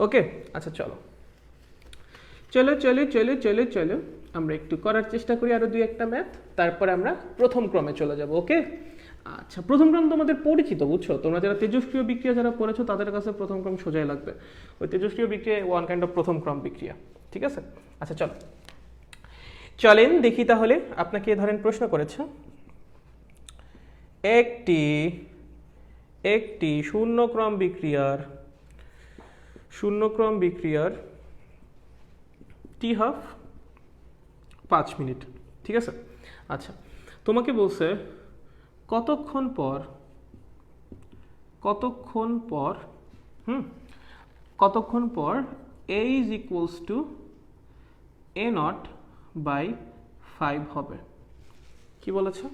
[SPEAKER 1] ওকে আচ্ছা চলো চলো চলো চলো চলো চলো, আমরা একটু করার চেষ্টা করি আরো দুই একটা ম্যাথ, তারপরে আমরা প্রথম ক্রমে চলে যাব। ওকে আচ্ছা, প্রথম ক্রম তোমাদের পরিচিত, বুঝছো? তোমরা যারা তেজস্ক্রিয় বিক্রিয়া যারা পড়েছো তাদের কাছে প্রথম ক্রম সোজাই লাগবে। ওই তেজস্ক্রিয় বিক্রিয়া ওয়ান কাইন্ড অফ প্রথম ক্রম বিক্রিয়া, ঠিক আছে? আচ্ছা চলো, চলেন দেখি তাহলে। আপনাকে ধরেন প্রশ্ন করেছে একটি একটি শূন্যক্রম বিক্রিয়ার টি হাফ 5 মিনিট, ঠিক আছে? আচ্ছা, তোমাকে বলছে কতক্ষণ পর a is equals to a naught by 5 হবে। কি বলেছে?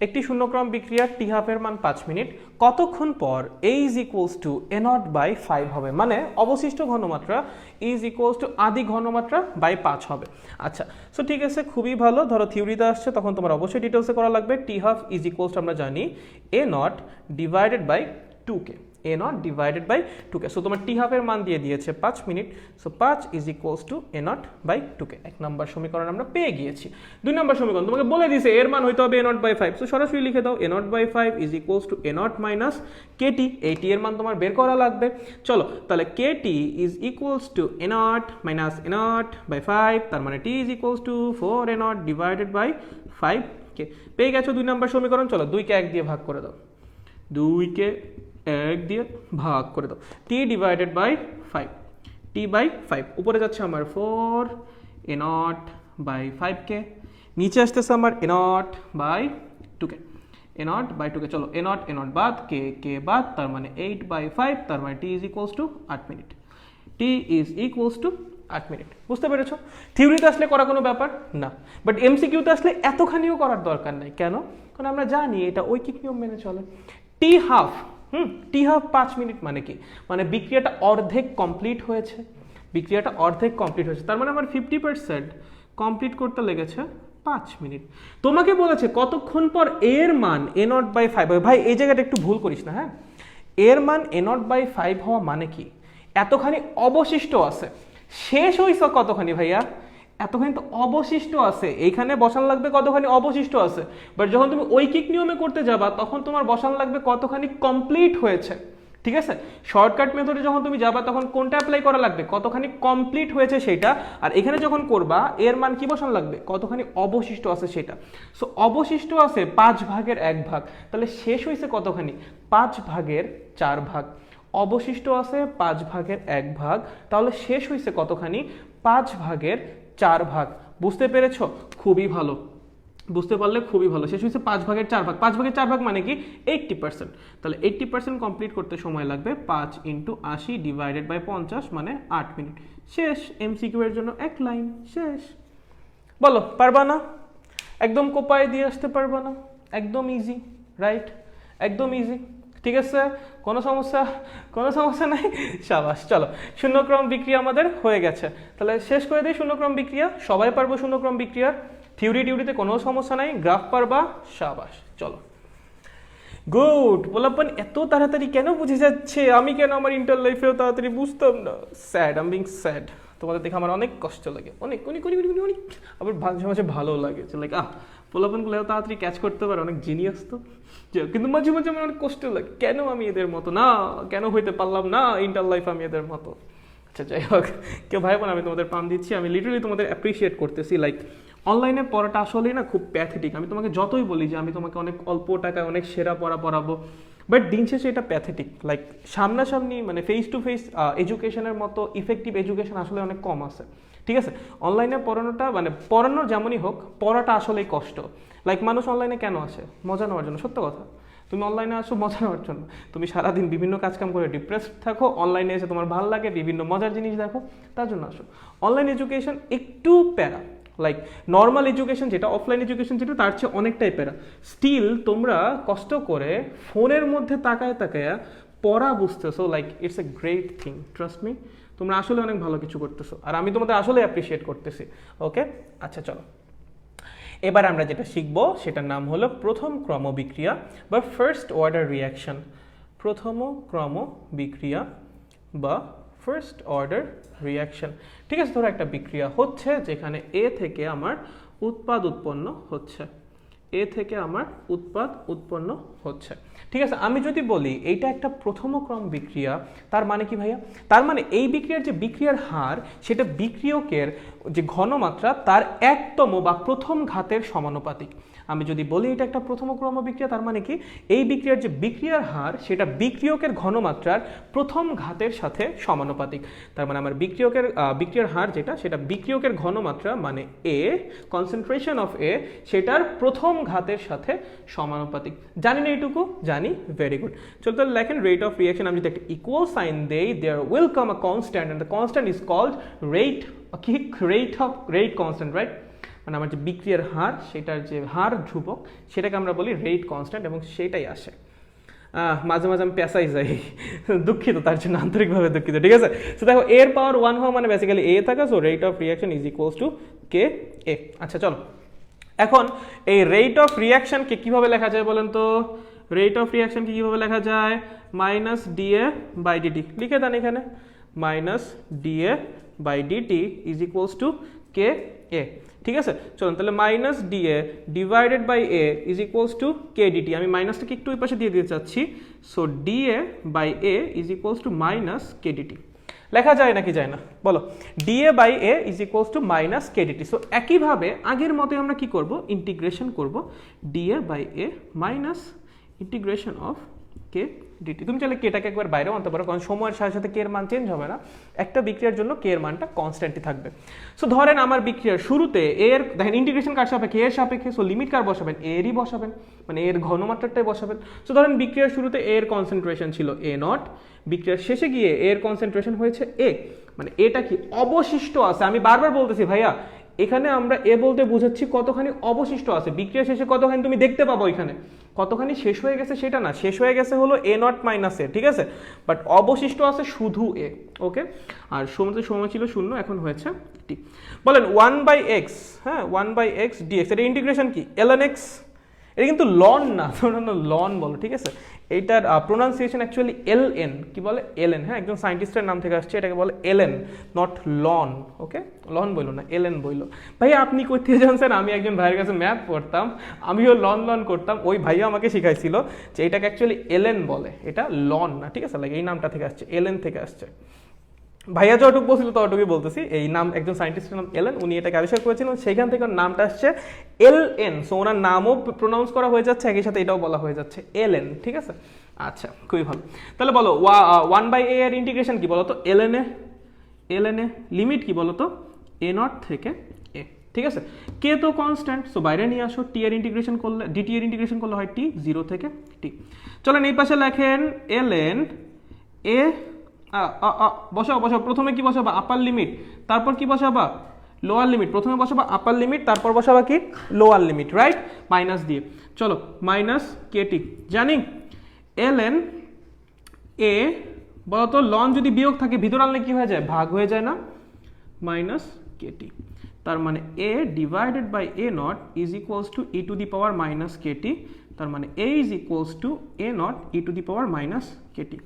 [SPEAKER 1] একটি শূন্যক্রম বিক্রিয়ার টি হাফের মান 5 মিনিট, কতক্ষণ পর a is equals to a naught by 5 হবে, মানে অবশিষ্ট ঘনমাত্রা is equals to আদি ঘনমাত্রা by 5 হবে। আচ্ছা সো ঠিক আছে, খুবই ভালো। ধরো থিওরিতে আসছে তখন তোমার অবশ্যই ডিটেলসে করা লাগবে। টি হাফ is equals to আমরা জানি a naught divided by 2k, a naught divided by 2k। So তোমার টি হাফের মান দিয়ে দিয়েছে 5 minute, so 5 is equals to a naught by 2k। এক নম্বর সমীকরণ আমরা পেয়ে গিয়েছি। দুই নম্বর সমীকরণ তোমাকে বলে দিয়েছে এর মান হইতে হবে a naught by 5, সো সরাসরি লিখে দাও a naught by 5 is equals to a naught minus kt। এই টি এর মান তোমার বের করা লাগবে। চলো তাহলে kt is equals to a naught minus a naught by 5, তার মানে t is equals to 4 a naught divided by 5k। পেয়ে গেছো দুই নম্বর সমীকরণ। চলো 2 কে 1 দিয়ে ভাগ করে দাও, 2 কে 1 দিয়ে ভাগ করে দাও, t divided by 5, t by 5 উপরে যাচ্ছে আমার 4 a naught বাই 5k, নিচে আসতেছে আমার a naught by 2k, a naught by 2k। চলো a naught বাদ, k বাদ, তার মানে 8 বাই 5, তার মানে t is equals to 8 minute, t is equals to 8 minute. বুঝতে পেরেছো? থিওরিতে আসলে করা কোনো ব্যাপার না, বাট এমসিকিউতে আসলে এতখানিও করার দরকার নাই। কেন? কারণ আমরা জানি এটা ঐকিক নিয়ম মেনে চলে। টি হাফ টি হাফ 5 মিনিট মানে কি? মানে বিক্রিয়াটা অর্ধেক কমপ্লিট হয়েছে, বিক্রিয়াটা অর্ধেক কমপ্লিট হয়েছে, তার মানে আমার 50% কমপ্লিট করতে লেগেছে 5 মিনিট। তোমাকে বলেছে কতক্ষণ পর এর মান a naught by 5 হবে। ভাই এই জায়গাটা একটু ভুল করিস না, হ্যাঁ? এর মান a naught by 5 হওয়া মানে কি? এতখানি অবশিষ্ট আছে, শেষ হইছে কতখানি ভাইয়া? এতখানি তো অবশিষ্ট আছে, এইখানে বসান লাগবে কতখানি অবশিষ্ট আছে। বাট যখন তুমি ঐকিক নিয়মে করতে যাবা তখন তোমার বসান লাগবে কতখানি কমপ্লিট হয়েছে। ঠিক আছে, শর্টকাট মেথডে যখন তুমি যাবা তখন কোনটা অ্যাপ্লাই করা লাগবে, কতখানি কমপ্লিট হয়েছে সেটা। আর এখানে যখন করবা এর মান কি বসান লাগবে, কতখানি অবশিষ্ট আছে সেটা। সো অবশিষ্ট আছে 5/1 তাহলে শেষ হয়েছে কতখানি, 5/4 অবশিষ্ট আছে 5/1 তাহলে শেষ হয়েছে কতখানি, 5/4। বুঝতে পেরেছো? খুবই ভালো, বুঝতে পারলে খুবই ভালো। শেষ হয়েছে 5/4। 5/4 মানে কি 80%। তাহলে 80% কমপ্লিট করতে সময় লাগবে 5 × 80 ডিভাইডেড বাই 50 মানে 8 মিনিট। শেষ। এমসিকিউ এর জন্য 1 লাইন, শেষ। বলো পারবা না? একদম কোপায় দিয়ে আসতে পারবা না? একদম ইজি, রাইট? একদম ইজি, ঠিক আছে, কোনো সমস্যা নাই। সাবাস। চলো, শূন্যক্রম বিক্রিয়া আমাদের হয়ে গেছে, তাহলে শেষ করে দিই শূন্যক্রম বিক্রিয়া। সবাই পারবো শূন্যক্রম বিক্রিয়ার থিওরিতে কোনো সমস্যা নাই, গ্রাফ পারবা, সাবাস। চলো, গুড। বলাপন এত তাড়াতাড়ি কেন বুঝে যাচ্ছে, আমি কেন আমার ইন্টার লাইফেও তাড়াতাড়ি বুঝতাম না। Sad, I am being sad. তোমাদের দেখে আমার অনেক কষ্ট লাগে, অনেক অনেক অনেক অনেক অনেক। আবার মাঝে মাঝে ভালো লাগে, লাইক পোলাপনগুলো এত তাড়াতাড়ি ক্যাচ করতে পারে, অনেক জিনিয়াস তো। কিন্তু মাঝে মাঝে আমার অনেক কষ্ট লাগে, কেন আমি এদের মতো না, কেন হইতে পারলাম না ইন্টার লাইফ আমি এদের মতো। আচ্ছা যাই হোক, কেউ ভাই বোন আমি তোমাদের পাম দিচ্ছি, আমি লিটারালি তোমাদের অ্যাপ্রিসিয়েট করতেছি। লাইক অনলাইনে পড়াটা আসলেই না খুব প্যাথেটিক। আমি তোমাকে যতই বলি যে আমি তোমাকে অনেক অল্প টাকায় অনেক সেরা পড়াবো, বাট দিন শেষে এটা প্যাথেটিক। লাইক সামনাসামনি মানে ফেস টু ফেস এডুকেশনের মতো ইফেক্টিভ এডুকেশন আসলে অনেক কম আছে। ঠিক আছে, অনলাইনে পড়ানোটা মানে পড়ানো যেমনই হোক, পড়াটা আসলেই কষ্ট। লাইক মানুষ অনলাইনে কেন আসে, মজা নেওয়ার জন্য। সত্য কথা, তুমি অনলাইনে আসো মজা নেওয়ার জন্য। তুমি সারাদিন বিভিন্ন কাজকাম করে ডিপ্রেসড থাকো, অনলাইনে এসে তোমার ভালো লাগে, বিভিন্ন মজার জিনিস দেখো, তার জন্য আসো। অনলাইন এডুকেশন একটু প্যারা, লাইক নর্মাল এডুকেশন যেটা, অফলাইন এডুকেশন যেটা, তার চেয়ে অনেকটাই প্যারা। স্টিল তোমরা কষ্ট করে ফোনের মধ্যে তাকায় পড়া বুঝতেছো, like it's a great thing, trust me. তোমরা আসলে অনেক ভালো কিছু করতেছো, আর আমি তোমাদের আসলে অ্যাপ্রিসিয়েট করতেছি। ওকে, আচ্ছা চলো, এবার আমরা যেটা শিখবো সেটার নাম হলো প্রথম ক্রম বিক্রিয়া বা ফার্স্ট অর্ডার রিয়াকশন। প্রথম ক্রম বিক্রিয়া বা ফার্স্ট অর্ডার রিয়াকশন। ঠিক আছে, ধরো একটা বিক্রিয়া হচ্ছে যেখানে এ থেকে আমার উৎপাদ উৎপন্ন হচ্ছে, এ থেকে আমার উৎপাদ উৎপন্ন হচ্ছে। ঠিক আছে, আমি যদি বলি এইটা একটা প্রথম ক্রম বিক্রিয়া, তার মানে কি ভাইয়া? তার মানে এই বিক্রিয়ার যে বিক্রিয়ার হার সেটা বিক্রিয়কের যে ঘনমাত্রা তার 1তম বা প্রথম ঘাতের সমানুপাতিক। আমি যদি বলি এটা একটা প্রথম ক্রম বিক্রিয়া, তার মানে কি এই বিক্রিয়ার যে বিক্রিয়ার হার সেটা বিক্রিয়কের ঘনমাত্রার প্রথম ঘাতের সাথে সমানুপাতিক। তার মানে আমার বিক্রিয়ার হার যেটা, সেটা বিক্রিয়কের ঘনমাত্রা মানে এ, কনসেন্ট্রেশন অফ এ, সেটার প্রথম ঘাতের সাথে সমানুপাতিক। জানি না এইটুকু? জানি, ভেরি গুড। চলো তাহলে লেখেন রেট অফ রিয়াকশন। আমি যদি একটা ইকুয়াল সাইন দেই, there will come a constant and the constant is called rate constant, right? মানে আমার যে বিক্রিয়ার হার, সেটার যে হার ধ্রুবক, সেটাকে আমরা বলি রেট কনস্ট্যান্ট, এবং সেটাই আসে। মাঝে মাঝে আমি পেশাই যাই, দুঃখিত, তার জন্য আন্তরিকভাবে দুঃখিত। ঠিক আছে, তো দেখো এর পাওয়ার 1 হওয়া মানে বেসিক্যালি এ থাকা, so rate of reaction is equals to K A. আচ্ছা চলো, এখন এই রেট অফ রিয়াকশনকে কিভাবে লেখা যায় বলেন তো? রেট অফ রিয়াকশনকে কিভাবে লেখা যায়? মাইনাস ডিএ বাই ডিটি লিখে দেন এখানে, minus DA by DT is equals to K A. ঠিক আছে, চলুন তাহলে minus DA divided by A is equals to K DT. আমি মাইনাসটাকে একটু ওই পাশে দিয়ে দিতে চাচ্ছি, so DA by A is equals to minus K DT. লেখা যায় নাকি যায় না বলো? DA by A is equals to minus K DT. So একইভাবে আগের মতো আমরা কি করব, ইন্টিগ্রেশন করব DA by A minus integration of K DT. তুমি চাইলে কেটাকে একবার বাইরেও আনতে পারো, কারণ সময়ের সাথে সাথে কে এর মান চেঞ্জ হবে না, একটা বিক্রিয়ার জন্য কে এর মানটা কনস্ট্যান্টই থাকবে। সো ধরেন আমার বিক্রিয়ার শুরুতে এর, দেখেন ইন্টিগ্রেশন কার সাপেক্ষে? এর সাপেক্ষে, সো লিমিট কার বসাবেন? এরই বসাবেন, মানে এর ঘনমাত্রাটাই বসাবেন। সো ধরেন বিক্রিয়ার শুরুতে এর কনসেন্ট্রেশন ছিল এ নট, বিক্রিয়ার শেষে গিয়ে এর কনসেন্ট্রেশন হয়েছে এ, মানে এটা কি অবশিষ্ট আছে। আমি বারবার বলতেছি ভাইয়া, এখানে আমরা এ বলতে বোঝাচ্ছি কতখানি অবশিষ্ট আছে, বিক্রিয়া শেষে কতখানি তুমি দেখতে পাবো এখানে, কতখানি শেষ হয়ে গেছে সেটা না, শেষ হয়ে গেছে হলো এ নট মাইনাস এ, ঠিক আছে, বাট অবশিষ্ট আছে শুধু এ। ওকে, আর সময় ছিল 0, এখন হয়েছে টি। বলেন 1/x, হ্যাঁ 1/x dx, এটা ইন্টিগ্রেশন কি ln x, এটা কিন্তু লন না, তোমরা লন বলো, ঠিক আছে, এইটার প্রোনাউন্সিয়েশন অ্যাকচুয়ালি এলএন, কি বলে এলএন, হ্যাঁ একজন সায়েন্টিস্টের নাম থেকে আসছে, এটাকে বলে LN, not lawn. Okay, lawn বইলো না, এলএন বইলো। ভাই আপনি কোথা জানছেন? আমি একজন ভাইয়ের কাছে ম্যাথ পড়তাম, আমিও লন লন করতাম, ওই ভাইয়া আমাকে শিখাইছিল যে এটাকে অ্যাকচুয়ালি এলএন বলে, এটা লন না, ঠিক আছে, লাইক এই নামটা থেকে আসছে, এলএন থেকে আসছে। ভাইয়া যতটুকু বলছিল ততটুকুই বলতেছি, এই নাম একজন সায়েন্টিস্টের নাম এলেন, উনি এটাকে আবিষ্কার করেছিলেন, সেখান থেকে নামটা আসছে এলএন। সো ওনার নামও প্রোনাউন্স করা হয়ে যাচ্ছে, একই সাথে এটাও বলা হয়ে যাচ্ছে এলএন, ঠিক আছে। আচ্ছা, খুবই ভালো। তাহলে বলো 1/a এর ইন্টিগ্রেশন কি বলো তো? এলএন এ লিমিট কি বলো তো? এ নট থেকে এ, ঠিক আছে। কে তো কনস্ট্যান্ট, সো বাইরে নিয়ে আসো, টি এর ইন্টিগ্রেশন করলে, ডিটি এর ইন্টিগ্রেশন করলে হয় টি, 0 থেকে টি। চলেন এই পাশে লেখেন এলএন এ, বসাও বসাও, প্রথমে কি বসাবা? আপার লিমিট, তারপর কি বসাবা? Lower limit. প্রথমে বসাবা আপার লিমিট, তারপর বসাবা কি? Lower limit, right? মাইনাস দিয়ে, চলো মাইনাস কেটি। জানি এলএন এ বলতো, লন যদি বিয়োগ থাকে ভিতর আনলে কি হয়ে যায়? ভাগ হয়ে যায় না? Minus KT. তার মানে A divided by A naught is equals to E to the power minus KT. তার মানে A is equals to A naught E to the power minus KT.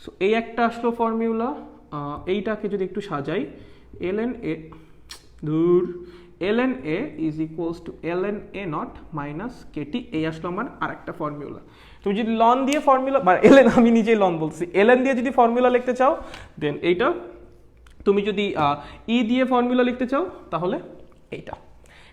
[SPEAKER 1] So এই একটা আসলো ফর্মুলা। এইটাকে যদি একটু সাজাই, এলএন এ দূর, LN A is equals to LN A naught minus KT, এই আসলো আমার আরেকটা ফর্মুলা। তুমি যদি লন দিয়ে ফর্মুলা, বা এলএন, আমি নিজেই লন বলছি, এলএন দিয়ে যদি ফর্মুলা লিখতে চাও দেন এইটা, তুমি যদি ই দিয়ে ফর্মুলা লিখতে চাও তাহলে এইটা,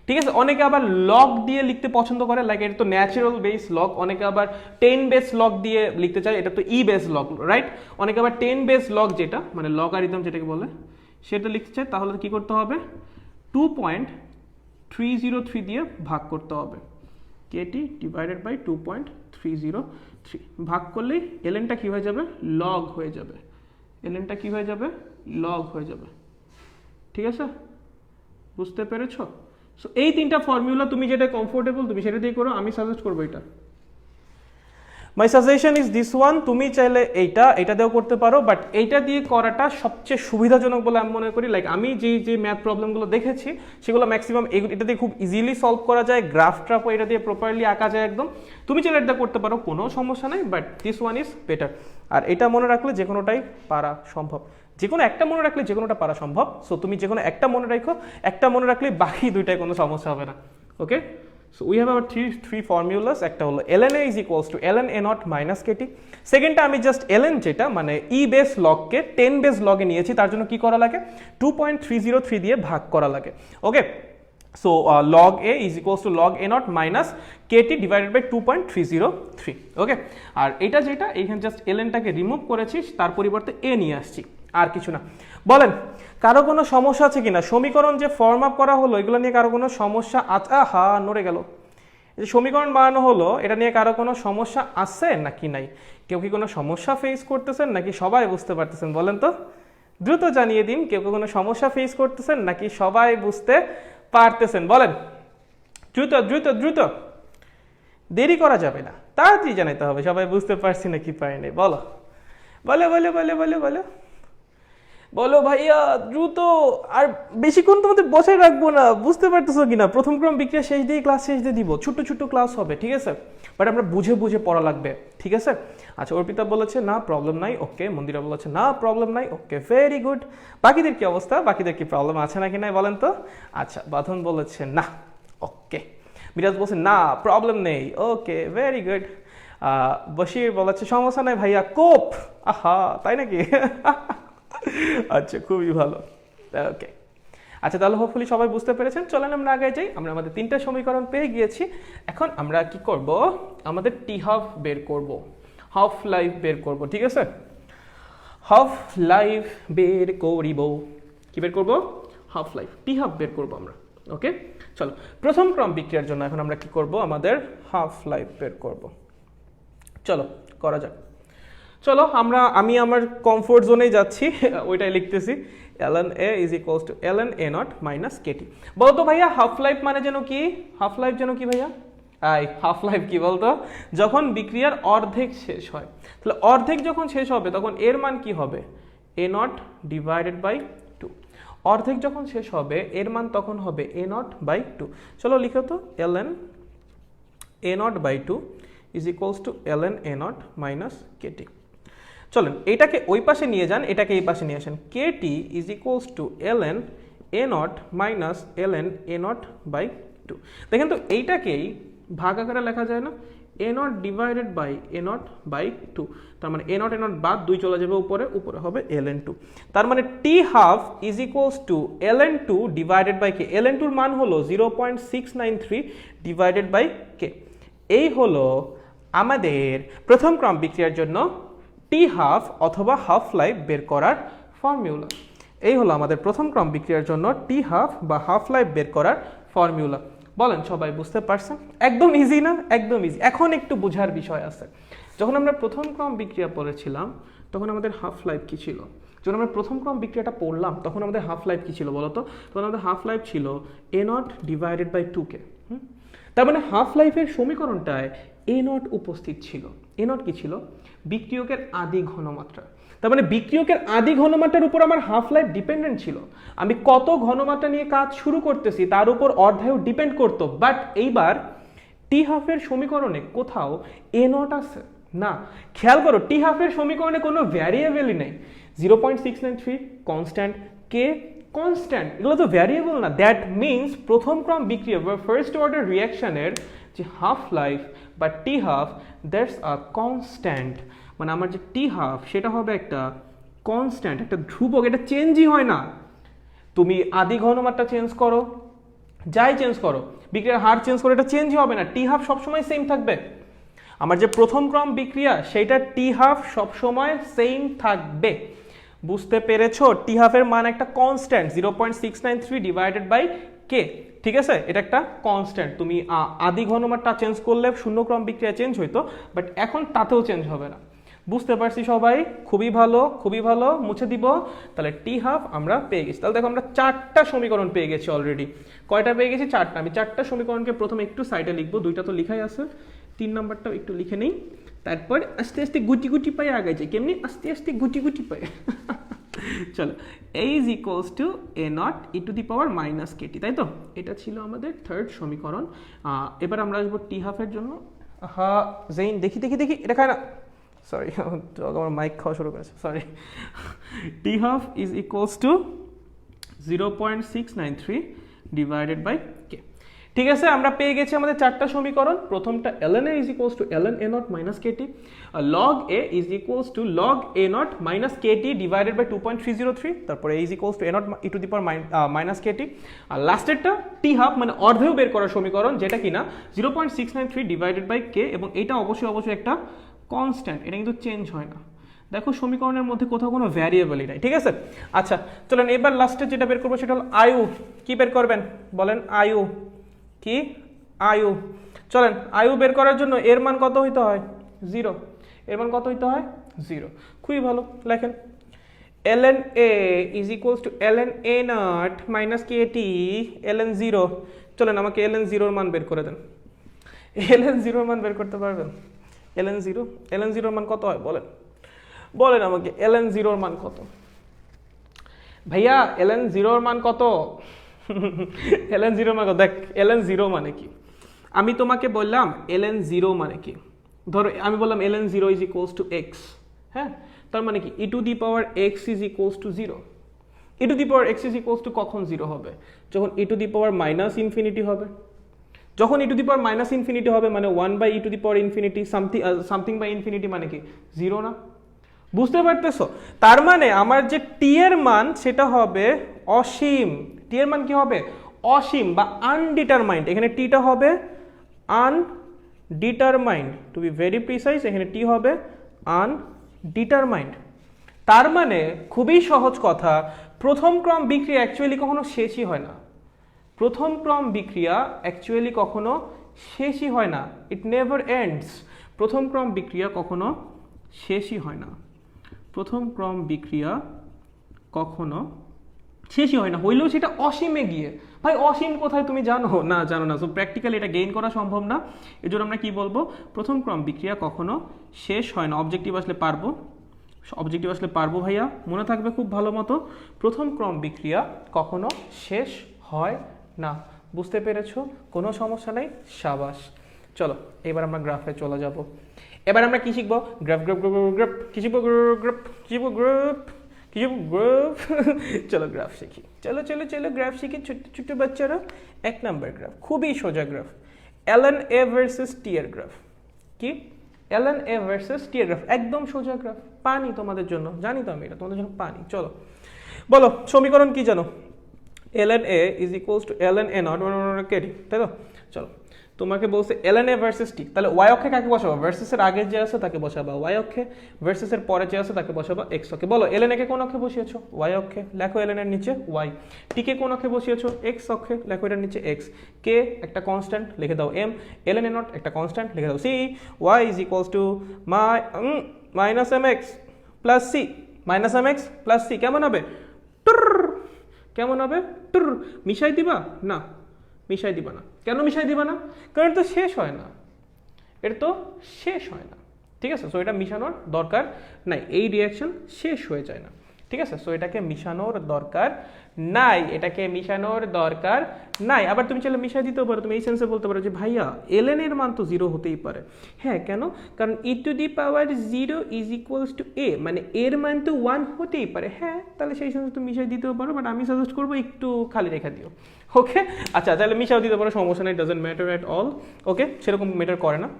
[SPEAKER 1] ঠিক আছে। অনেকে আবার লগ দিয়ে লিখতে পছন্দ করে, লাইক এটা তো ন্যাচারাল বেস লগ। অনেকে আবার 10 বেস লগ দিয়ে লিখতে চায়, এটা তো ই বেস লগ, রাইট? অনেকে আবার 10 বেস লগ, যেটা মানে লগারিদম যেটাকে বলে, সেটা লিখতে চায়, তাহলে কি করতে হবে? 2.303 দিয়ে ভাগ করতে হবে, কেটি ডিভাইডেড বাই 2.303। ভাগ করলেই এলএনটা কি হয়ে যাবে? লগ হয়ে যাবে। এলএনটা কি হয়ে যাবে? লগ হয়ে যাবে, ঠিক আছে? বুঝতে পেরেছো? সো এই তিনটা ফর্মুলা, তুমি যেটা কমফোর্টেবল তুমি সেটা দিয়ে করো, আমি সাজেস্ট করবো এটা। মাই সাজেশন ইজ দিস ওয়ান। তুমি চাইলে এইটা দিয়েও করতে পারো, বাট এইটা দিয়ে করাটা সবচেয়ে সুবিধাজনক বলে আমি মনে করি। লাইক আমি যে ম্যাথ প্রবলেমগুলো দেখেছি সেগুলো ম্যাক্সিমাম এটা দিয়ে খুব ইজিলি সলভ করা যায়, গ্রাফ ট্রাফও এটা দিয়ে প্রপারলি আঁকা যায় একদম। তুমি চাইলে এটা করতে পারো, কোনো সমস্যা নেই, but this one is better. আর এটা মনে রাখলে যে কোনোটাই পারা সম্ভব, যে কোনো একটা মনে রাখলে যে কোনোটা পারা সম্ভব। সো তুমি যে কোনো একটা মনে রাখো, একটা মনে রাখলে বাকি দুইটায় কোনো সমস্যা হবে না। ওকে, so we have our three formulas. একটা হলো ln a is equals to ln a naught minus kt। সেকেন্ডটা আমি জাস্ট ln যেটা মানে e বেস লগ কে 10 বেস লগে নিয়েছি, তার জন্য কি করা লাগে? 2.303 দিয়ে ভাগ করা লাগে। ওকে, so log a is equals to log a naught minus kt divided by 2.303। ওকে, আর এটা যেটা এইখানে জাস্ট lnটাকে রিমুভ করেছি, তার পরিবর্তে a নিয়ে আসছি, আর কিছু না। বলেন কারো কোনো সমস্যা আছে কিনা? সমীকরণ যে ফর্ম আপ করা হলো এগুলো নিয়ে কারো কোনো সমস্যা আছে? হা, নড়ে গেল। এই যে সমীকরণ বানানো হলো, এটা নিয়ে কারো কোনো সমস্যা আছে নাকি নাই? কেউ কি কোনো সমস্যা ফেস করতেছেন নাকি সবাই বুঝতে পারতেছেন? বলেন তো, দ্রুত জানিয়ে দিন, কেউ কোনো সমস্যা ফেস করতেছেন নাকি সবাই বুঝতে পারতেছেন? বলেন দ্রুত দ্রুত দ্রুত, দেরি করা যাবে না, তাড়াতাড়ি জানাইতে হবে সবাই বুঝতে পারছি নাকি পারিনি। বলো বলো বলো বলো বলো বলো বলো ভাইয়া দ্রুত, আর বেশিক্ষণ তোমাদের বসায় রাখবো না, বুঝতে পারতেছো কিনা? প্রথম ক্রম বিক্রিয়া শেষ দিয়ে ক্লাস শেষ দিয়ে দিব, ছোট্ট ছোট্ট ক্লাস হবে, ঠিক আছে? বাট আমরা বুঝে বুঝে পড়া লাগবে, ঠিক আছে? আচ্ছা, অর্পিতা বলেছে না প্রবলেম নাই, ওকে। মন্দিরা বলেছে না প্রবলেম নাই, ওকে, ভেরি গুড। বাকিদের কি অবস্থা? বাকিদের কি প্রবলেম আছে নাকি নাই বলেন তো? আচ্ছা, বাঁধন বলেছে না, ওকে। মিরাজ বলছে না প্রবলেম নেই, ওকে, ভেরি গুড। বশির বলেছে সমস্যা নাই ভাইয়া, কোপ। আহা, তাই নাকি? আচ্ছা, খুবই ভালো, ওকে। আচ্ছা, তাহলে হোপফুলি সবাই বুঝতে পেরেছেন। চলেন আমরা আগে যাই। আমরা আমাদের তিনটা সমীকরণ পেয়ে গিয়েছি। এখন আমরা কি করব? আমাদের টি হাফ বের করব, হাফ লাইফ বের করব, ঠিক আছে? হাফ লাইফ বের করিব। কি বের করব? হাফ লাইফ, টি হাফ বের করব আমরা। ওকে, চলো প্রথম ক্রম বিক্রিয়ার জন্য এখন আমরা কি করব? আমাদের হাফ লাইফ বের করব। চলো করা যাক। চলো আমি আমার কমফোর্ট জোনেই যাচ্ছি, ওইটাই লিখতেছি। ln a is equals to ln a naught minus kt। বলতো ভাইয়া হাফ লাইফ মানে যেন কি? হাফ লাইফ যেন কি ভাইয়া? হাফ লাইফ কি বলতো? যখন বিক্রিয়ার অর্ধেক শেষ হয়। তাহলে অর্ধেক যখন শেষ হবে তখন এর মান কি হবে? a naught divided by 2। অর্ধেক যখন শেষ হবে এর মান তখন হবে a naught by 2। চলো লিখো তো, ln a naught by 2 is equals to ln a naught minus kt। চলেন এটাকে ওই পাশে নিয়ে যান, এটাকে এই পাশে নিয়ে আসেন। kt is equals to ln a naught minus ln a naught by 2। দেখেন তো এইটাকেই ভাগ আকারে লেখা যায় না, a naught divided by a naught by 2। তার মানে a নট বাদ 2 চলে যাবে উপরে, উপরে হবে ln 2। তার মানে t half is equals to ln 2 divided by k। ln 2 এর মান হলো 0.693 ডিভাইডেড বাই k। এই হলো আমাদের প্রথম ক্রম বিক্রিয়ার জন্য টি হাফ অথবা হাফ লাইফ বের করার ফর্মুলা। এই হলো আমাদের প্রথম ক্রম বিক্রিয়ার জন্য টি হাফ বা হাফ লাইফ বের করার ফর্মুলা। বলেন সবাই বুঝতে পারছেন? একদম ইজি না? একদম ইজি। এখন একটু বোঝার বিষয় আছে। যখন আমরা প্রথম ক্রম বিক্রিয়া পড়েছিলাম তখন আমাদের হাফ লাইফ কি ছিল? যখন আমরা প্রথম ক্রম বিক্রিয়াটা পড়লাম তখন আমাদের হাফ লাইফ কি ছিল বলতো? তখন আমাদের হাফ লাইফ ছিল a naught divided by 2k। তার মানে হাফ লাইফের সমীকরণটায় a নট উপস্থিত ছিল। a নট কি ছিল? বিক্রিয়কের আদি ঘনমাত্রা। তার মানে বিক্রিয়কের আদি ঘনমাত্রার উপর আমার হাফ লাইফ ডিপেন্ডেন্ট ছিল। আমি কত ঘনমাত্রা নিয়ে কাজ শুরু করতেছি তার উপর অর্ধায়ু ডিপেন্ড করতো। বাট এইবার টি হাফের সমীকরণে কোথাও a নট আছে না। খেয়াল করো টি হাফের সমীকরণে কোনো ভ্যারিয়েবলই নেই। 0.693 কনস্ট্যান্ট, কে কনস্ট্যান্ট, এগুলো তো ভ্যারিয়েবল না। দ্যাট মিনস প্রথম ক্রম বিক্রিয়া বা ফার্স্ট অর্ডার রিয়াকশনের যে হাফ লাইফ বা টি হাফ দ্যাটস আ কনস্ট্যান্ট। মানে আমার যে টি হাফ সেটা হবে একটা কনস্ট্যান্ট, একটা ধ্রুবক, এটা চেঞ্জই হয় না। তুমি আদি ঘনমাত্রা চেঞ্জ করো, যাই চেঞ্জ করো, বিক্রিয়ার হার চেঞ্জ করো, এটা চেঞ্জই হবে না। টি হাফ সবসময় সেম থাকবে। আমার যে প্রথম ক্রম বিক্রিয়া সেটা টি হাফ সবসময় সেম থাকবে। বুঝতে পেরেছো? টি হাফের মান একটা কনস্ট্যান্ট 0.693 ডিভাইডেড বাই কে। ঠিক আছে, এটা একটা কনস্ট্যান্ট। তুমি আদি ঘনমাত্রা চেঞ্জ করলে শূন্য ক্রম বিক্রিয়া চেঞ্জ হইতো, বাট এখন তাতেও চেঞ্জ হবে না। বুঝতে পারছি সবাই? খুবই ভালো, খুবই ভালো। মুছে দিব। তাহলে টি হাফ আমরা পেয়ে গেছি। তাহলে দেখো আমরা 4টা সমীকরণ পেয়ে গেছি অলরেডি। কয়টা পেয়ে গেছি? 4টা। আমি 4টা সমীকরণকে প্রথমে একটু সাইডে লিখবো, 2টা তো লিখাই আছে, 3 নাম্বারটাও একটু লিখে নেই। তারপর আস্তে আস্তে গুটি গুটি পায়ে আগে যাই। কেমনি? আস্তে আস্তে গুটি গুটি পায়ে। চলো, a is equals to a naught E to the power minus kt, তাই তো? এটা ছিল আমাদের থার্ড সমীকরণ। এবার আমরা আসবো টি হাফের জন্য। হ্যাঁ জেইন, দেখি দেখি দেখি, এটা খায় না, সরি আমার মাইক খাওয়া শুরু করেছে, sorry. T half is equals to 0.693 divided by K. ঠিক আছে, আমরা পেয়ে গেছি আমাদের 4টা সমীকরণ। প্রথমটা ln a is equals to ln a naught minus kt, log a is equals to log a naught minus kt divided by 2.303, তারপরে a is equals to a naught E to the power minus kt, আর লাস্টেরটা টি হাফ মানে অর্ধেয় বের করার সমীকরণ, যেটা কিনা 0.693 ডিভাইডেড বাই k, এবং এটা অবশ্যই অবশ্যই একটা কনস্ট্যান্ট, এটা কিন্তু চেঞ্জ হয় না। দেখো সমীকরণের মধ্যে কোথাও কোনো ভ্যারিয়েবলই নাই। ঠিক আছে, আচ্ছা চলেন এবার লাস্টে যেটা বের করবো সেটা হলো আয়ু। কি বের করবেন বলেন? আয়ু। কি? আয়ু। চলেন আয়ু বের করার জন্য এর মান কত হইতে হয়? 0। এর মান কত হইতে হয়? 0। খুবই ভালো, লেখেন ln a is equals to ln a naught minus kt ln 0। চলেন আমাকে ln 0 এর মান বের করে দেন। ln 0 এর মান বের করতে পারবেন? ln 0 এর মান কত হয় বলেন? বলেন আমাকে ln 0 এর মান কত? ভাইয়া ln 0 এর মান কত? ln 0 মানে দেখ, ln 0 মানে কি? আমি তোমাকে বললাম ln 0 মানে কি। ধরো আমি বললাম ln 0 is equals to x। হ্যাঁ, তার মানে কি? E to the power x is equals to 0। E to the power x is equals to কখন 0 হবে? যখন E to the power minus infinity হবে। যখন E to the power minus infinity হবে মানে 1 by E to the power infinity something by infinity মানে কি? 0 না? বুঝতে পারতেছো? তার মানে আমার যে টি এর মান সেটা হবে অসীম। টি এর মান কি হবে? অসীম বা আনডিটারমাইন্ড। এখানে টিটা হবে আনডিটারমাইন্ড, টু বি ভেরি প্রিসাইজ, এখানে টি হবে আনডিটারমাইন্ড। তার মানে খুবই সহজ কথা, প্রথম ক্রম বিক্রিয়া অ্যাকচুয়ালি কখনো শেষই হয় না। প্রথম ক্রম বিক্রিয়া অ্যাকচুয়ালি কখনো শেষই হয় না। It never ends. প্রথম ক্রম বিক্রিয়া কখনো শেষই হয় না। প্রথম ক্রম বিক্রিয়া কখনো শেষই হয় না, হইলেও সেটা অসীমে গিয়ে। ভাই অসীম কোথায় তুমি জানো? না জানো না। সো প্র্যাকটিক্যালি এটা গেইন করা সম্ভব না। এর জন্য আমরা কি বলবো? প্রথম ক্রম বিক্রিয়া কখনো শেষ হয় না। অবজেক্টিভ আসলে পারবো, অবজেক্টিভ আসলে পারবো ভাইয়া, মনে থাকবে খুব ভালো মতো। প্রথম ক্রম বিক্রিয়া কখনো শেষ হয় না। বুঝতে পেরেছো? কোনো সমস্যা নেই, সাবাস। চলো এবার আমরা গ্রাফে চলে যাব। এবার আমরা কি শিখবো? গ্রাফ গ্রাফ গ্রাফ গ্রাফ কি শিখবো? গ্রাফ কি শিখবো? গ্রাফ কি শিখবো? গ্রাফ। চলো গ্রাফ শিখি, চলো চলো চলো গ্রাফ শিখি ছোট্ট ছোট্ট বাচ্চারা। 1 নাম্বার গ্রাফ, খুবই সোজা graph, ln a versus t এর গ্রাফ। কি? ln a ভার্সেস t এর গ্রাফ, একদম সোজা গ্রাফ, পানি তোমাদের জন্য, জানি তো আমি এটা তোমাদের জন্য পানি। চলো বলো সমীকরণ কি জানো? ln a is equals to ln a not kt, তাই তো? চলো তোমাকে বলছে ln a ভার্সেস t, তাহলে y অক্ষে কাকে বসাবো? ভার্সেস এর আগে যে আছে তাকে বসাবা y অক্ষে, ভার্সেস এর পরে যে আছে তাকে বসাবা x অক্ষে। বলো ln a কে কোন অক্ষে বসিয়েছো? y অক্ষে, লেখো ln এর নিচে y। t কে কোন অক্ষে বসিয়েছো? x অক্ষে, লেখো এর নিচে x। k একটা কনস্ট্যান্ট, লিখে দাও m। ln a not একটা কনস্ট্যান্ট, লিখে দাও c। y is equals to minus mx plus c, minus mx plus c কেমন হবে? কেমন হবে? মিশাই দিবা না, মিশাই দিবা না। কেন মিশাই দিবা না? কারণ এটা তো শেষ হয় না, এটা তো শেষ হয় না, ঠিক আছে? সো এটা মিশানোর দরকার নাই, এই রিয়াকশন শেষ হয়ে যায় না, ঠিক আছে? সো এটাকে মিশানোর দরকার নাই, এটাকে মিশানোর দরকার নাই। আবার তুমি চাইলে মিশাই দিতেও পারো, তুমি এই সেন্সে বলতে পারো যে ভাইয়া ln এর মান তো 0 হতেই পারে। হ্যাঁ, কেন? কারণ e two the power 0 is equals to a, মানে এর মান তো 1 হতেই পারে। হ্যাঁ, তাহলে সেই সেন্সে তুমি মিশাই দিতেও পারো, বাট আমি সাজেস্ট করবো একটু খালি রেখে দিও। ওকে, আচ্ছা তাহলে মিশাও দিতে পারো, সমস্যা নেই, ডাজন্ট ম্যাটার অ্যাট অল। ওকে, সেরকম ম্যাটার করে না।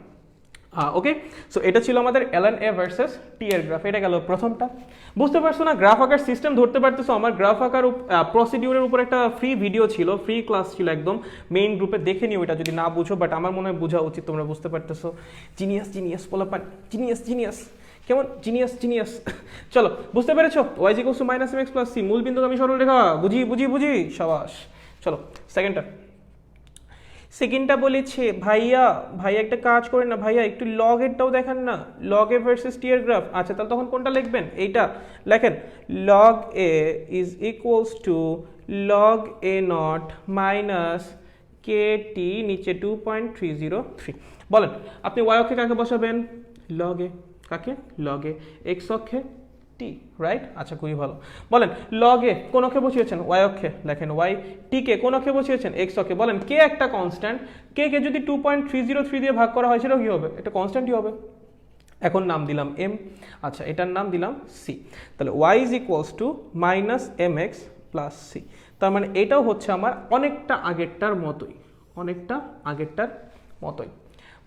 [SPEAKER 1] ওকে, সো এটা ছিল আমাদের ln a ভার্সেস t এর গ্রাফ। এটা গেল প্রথমটা। বুঝতে পারছো না? গ্রাফ আঁকার সিস্টেম ধরতে পারতেছো? আমার গ্রাফ আঁকার প্রসিডিউরের উপর একটা ফ্রি ভিডিও ছিল, ফ্রি ক্লাস ছিল, একদম মেইন গ্রুপে দেখে নিও এটা যদি না বুঝো, বাট আমার মনে হয় বোঝা উচিত, তোমরা বুঝতে পারতেছো। জিনিয়াস জিনিয়াস পোলাপান, জিনিয়াস জিনিয়াস, কেমন জিনিয়াস জিনিয়াস। চলো বুঝতে পেরেছো? y = -mx + c, মূল বিন্দুগামী সরলরেখা, বুঝি বুঝি বুঝি, সাবাস। চলো সেকেন্ডটা বলেছে ভাইয়া ভাইয়া একটা কাজ করে না ভাইয়া, একটু লগ এরটাও দেখান না, লগ এ ভার্সেস টি এর গ্রাফ। আচ্ছা তাহলে তখন কোনটা লিখবেন? এইটা লেখেন, log A is equals to log A naught minus K T, নিচে 2.303। বলেন আপনি ওয়াই অক্ষে কাকে বসাবেন? Log A. কাকে? লগ এ। এক্স অক্ষে টি, রাইট? আচ্ছা খুবই ভালো। বলেন লগ এ কোন অক্ষে বসিয়েছেন? ওয়াই অক্ষে, লেখেন ওয়াই। টি কে কোন অক্ষে বসিয়েছেন? এক্স অক্ষে। বলেন কে একটা কনস্ট্যান্ট, কে কে যদি 2.303 দিয়ে ভাগ করা হয় সেটাও কি হবে? এটা কনস্ট্যান্টই হবে। এখন নাম দিলাম এম, আচ্ছা এটার নাম দিলাম সি। তাহলে Y is equals to -mx + c। তার মানে এটাও হচ্ছে আমার অনেকটা আগেরটার মতোই, অনেকটা আগেরটার মতোই।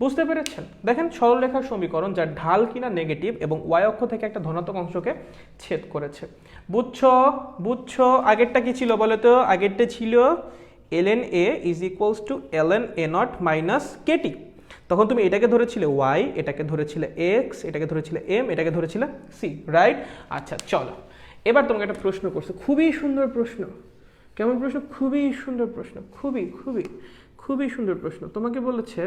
[SPEAKER 1] বুঝতে পেরেছেন? দেখেন সরলরেখার সমীকরণ যার ঢাল কিনা নেগেটিভ এবং ওয়াই অক্ষ থেকে একটা ধনাত্মক অংশকে ছেদ করেছে। বুঝছো? বুঝছো? আগেরটা কি ছিল বলো তো? আগেরটা ছিল ln a is equals to ln a naught minus kt। তখন তুমি এটাকে ধরেছিলে y, এটাকে ধরেছিলে x, এটাকে ধরেছিলে m, এটাকে ধরেছিলে c, রাইট? আচ্ছা চলো এবার তোমাকে একটা প্রশ্ন করছে, খুবই সুন্দর প্রশ্ন। কেমন প্রশ্ন? খুবই সুন্দর প্রশ্ন, খুবই খুবই খুবই সুন্দর প্রশ্ন। তোমাকে বলেছে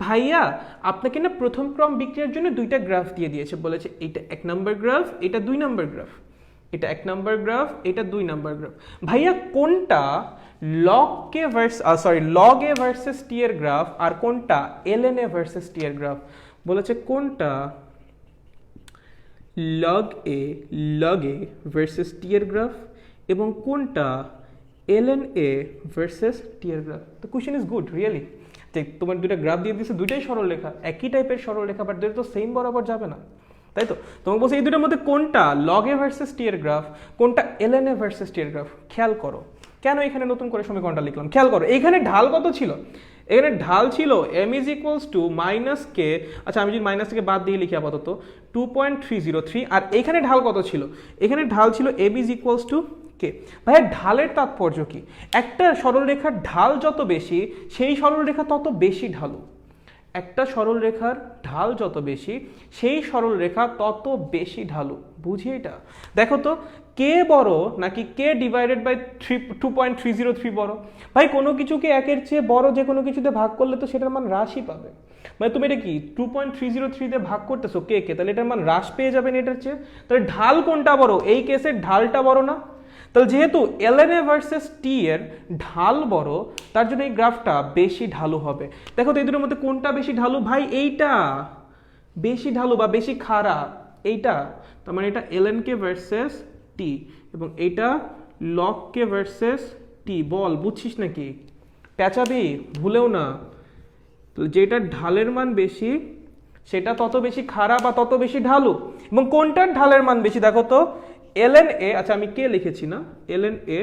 [SPEAKER 1] ভাইয়া আপনাকে না প্রথম ক্রম বিক্রিয়ার জন্য দুইটা গ্রাফ দিয়ে দিয়েছে, বলেছে এটা 1 নাম্বার গ্রাফ, এটা 2 নাম্বার গ্রাফ, এটা 1 নাম্বার গ্রাফ, এটা 2 নাম্বার গ্রাফ। ভাইয়া কোনটা লগ এ ভার্সেস টি এর গ্রাফ আর কোনটা ln a ভার্সেস টি এর গ্রাফ? বলেছে কোনটা লগ এ ভার্সেস টি এর গ্রাফ এবং কোনটা ln a ভার্সেস টি এর graph. The question is good really. যে তোমার দুইটা গ্রাফ দিয়ে দিচ্ছে, দুইটাই সরলরেখা, একই টাইপের সরলরেখা, বাট দুটো তো সেম বরাবর যাবে না, তাই তো? তোমাকে বলছে এই দুটোর মধ্যে কোনটা লগ এ ভার্সেস টি এর গ্রাফ, কোনটা ln a ভার্সেস টি এর গ্রাফ। খেয়াল করো কেন এখানে নতুন করে সমীকরণটা লিখলাম, খেয়াল করো। এখানে ঢাল কত ছিল? এখানে ঢাল ছিল m is equals to minus K, আচ্ছা আমি যদি মাইনাস থেকে বাদ দিয়ে লিখি আপাতত 2.303, আর এখানে ঢাল কত ছিল? এখানে ঢাল ছিল m ইজ ইকুয়ালস টু কে। ভাইয়া ঢালের তাৎপর্য কি? একটা সরলরেখার ঢাল যত বেশি সেই সরলরেখা তত বেশি ঢালু। একটা সরলরেখার ঢাল যত বেশি সেই সরলরেখা তত বেশি ঢালু। বুঝি এটা? দেখো তো কে বড় নাকি কে ডিভাইডেড বাই 2.303 বড়? ভাই কোনো কিছুকে একের চেয়ে বড় যে কোনো কিছুতে ভাগ করলে তো সেটার মান হ্রাসই পাবে। মানে তুমি এটা কি 2.303 দিয়ে ভাগ করতেছো কে কে, তাহলে এটার মান হ্রাস পেয়ে যাবেন এটার চেয়ে। তাহলে ঢাল কোনটা বড়? এই কেসের ঢালটা বড় না? তাহলে যেহেতু ln a ভার্সেস টি এর ঢাল বড়, তার জন্য এই গ্রাফটা বেশি ঢালু হবে। দেখো তো এই দুটোর মধ্যে কোনটা বেশি ঢালু? ভাই এইটা বেশি ঢালু বা বেশি খারাপ, এইটা। তার মানে এটা ln কে ভার্সেস টি এবং এইটা log কে ভার্সেস টি। বল বুঝছিস নাকি? পেঁচাবি ভুলেও না। তো যেটা ঢালের মান বেশি সেটা তত বেশি খাড়া বা তত বেশি ঢালু। এবং কোনটার ঢালের মান বেশি দেখো তো, ln a, আচ্ছা আমি কে লিখেছি না, ln a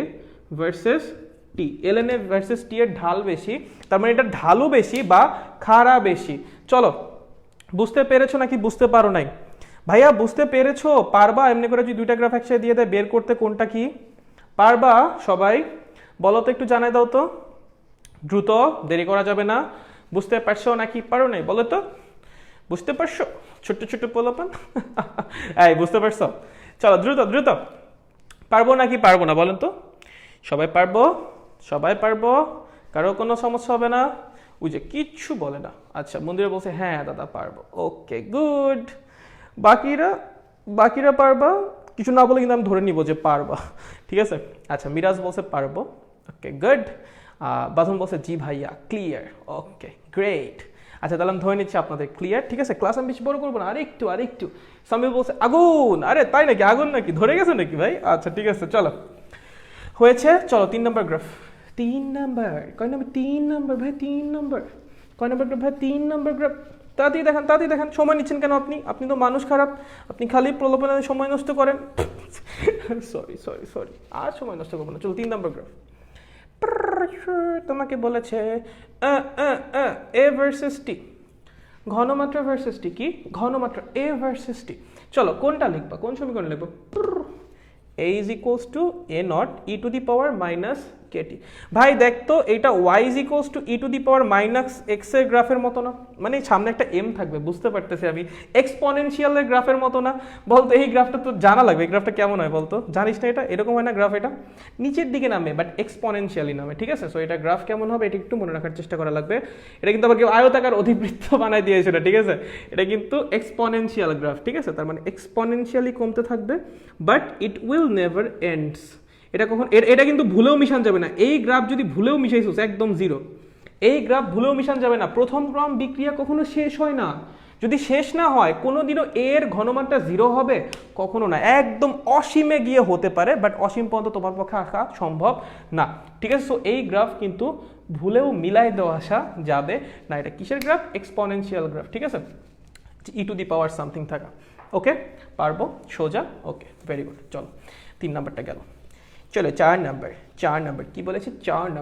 [SPEAKER 1] versus T, ln a versus টি এর ঢাল বেশি, তার মানে এটা ঢালু বেশি বা খাড়া বেশি। চলো বুঝতে পেরেছো নাকি বুঝতে পারো নাই? ভাইয়া বুঝতে পেরেছো? পারবা এমনি করে যদি দুইটা গ্রাফ একসাথে দিয়ে দেয় বের করতে কোনটা কি? পারবা সবাই? বলো তো, একটু জানাই দাও তো দ্রুত, দেরি করা যাবে না। বুঝতে পারছো নাকি পারো নাই বলো তো? বুঝতে পারছো ছোট্ট ছোট্ট পোলাপান? এই বুঝতে পারছো? চলো দ্রুত দ্রুত, পারবো নাকি পারবো না বলেন তো? সবাই পারবো? সবাই পারবো? কারো কোনো সমস্যা হবে না? ওই যে কিচ্ছু বলে না। আচ্ছা মন্দিরে বলছে হ্যাঁ দাদা পারবো, ওকে গুড। বাকিরা বাকিরা পারবা? কিছু না বলে কিন্তু আমি ধরে নিব যে পারবা, ঠিক আছে? আচ্ছা মিরাজ বলছে পারবো, ওকে গুড। বাঁধন বলছে জি ভাইয়া ক্লিয়ার, ওকে গ্রেট। আচ্ছা তাহলে আমি ধরে নিচ্ছি আপনাদের ক্লিয়ার, ঠিক আছে? ক্লাস আমি বেশি বড় করবো না, আরেকটু আরেকটু। সামিল বলছে আগুন, আরে তাই নাকি, আগুন নাকি, ধরে গেছে নাকি ভাই? আচ্ছা ঠিক আছে চলো, হয়েছে। চলো 3 নম্বর গ্রাফ। 3 নাম্বার কয় নম্বর? 3 নাম্বার ভাই, 3 নাম্বার। কয় নম্বর গ্রাফ ভাই? 3 নাম্বার গ্রাফ। তাড়াতাড়ি দেখান, তাড়াতাড়ি দেখান, সময় নিচ্ছেন কেন আপনি? আপনি তো মানুষ খারাপ, আপনি খালি প্রলোভনে সময় নষ্ট করেন। সরি সরি সরি, আর সময় নষ্ট করবো না। চলো 3 নম্বর গ্রাফ। তোমাকে বলেছে এ ভার্সেস টি, ঘনমাত্রা ভার্সেস টি। কি ঘনমাত্রা? এ ভার্সেস টি। চলো কোনটা লিখবা, কোন সমীকরণ লিখবো? a is equals to a naught e to the power minus kt। ভাই দেখতো এটা y is equals to e to the power minus x এর গ্রাফের মতো না? মানে সামনে একটা m থাকবে, বুঝতে পারতেছি আমি, এক্সপোনেনশিয়ালের গ্রাফের মতো না? বলতো এই গ্রাফটা তো জানা লাগবে, এই গ্রাফটা কেমন হয় বলতো? জানিস না এটা এরকম হয় না গ্রাফ? এটা নিচের দিকে নামে বাট এক্সপোনেনশিয়ালি নামে, ঠিক আছে? সো এটা গ্রাফ কেমন হবে এটা একটু মনে রাখার চেষ্টা করা লাগবে। এটা কিন্তু আবার কেউ আয়তাকার অধিবৃত্ত বানায় দিয়েছিল, ঠিক আছে? এটা কিন্তু এক্সপোনেনশিয়াল গ্রাফ, ঠিক আছে? তার মানে এক্সপোনেনশিয়ালি কমতে থাকবে but it will never ends. এটা কখন, এটা কিন্তু ভুলেও মিশান যাবে না। এই গ্রাফ যদি ভুলেও মিশাইছিস একদম জিরো, এই গ্রাফ ভুলেও মিশান যাবে না। প্রথম ক্রম বিক্রিয়া কখনো শেষ হয় না। যদি শেষ না হয় কোনোদিনও এর ঘনমাত্রা জিরো হবে কখনো না। একদম অসীমে গিয়ে হতে পারে বাট অসীম পর্যন্ত তোমার পক্ষে আসা সম্ভব না, ঠিক আছে? সো এই গ্রাফ কিন্তু ভুলেও মিলাই দেওয়া আসা যাবে না। এটা কিসের গ্রাফ? এক্সপোনেনশিয়াল গ্রাফ, ঠিক আছে? ই টু দি পাওয়ার সামথিং থাকা, ওকে? পারবো সোজা, ওকে ভেরি গুড। চলো 3 নাম্বারটা গেল। চলো 4 নাম্বার। 4 নাম্বার কি বলেছে? 4 নাম্বার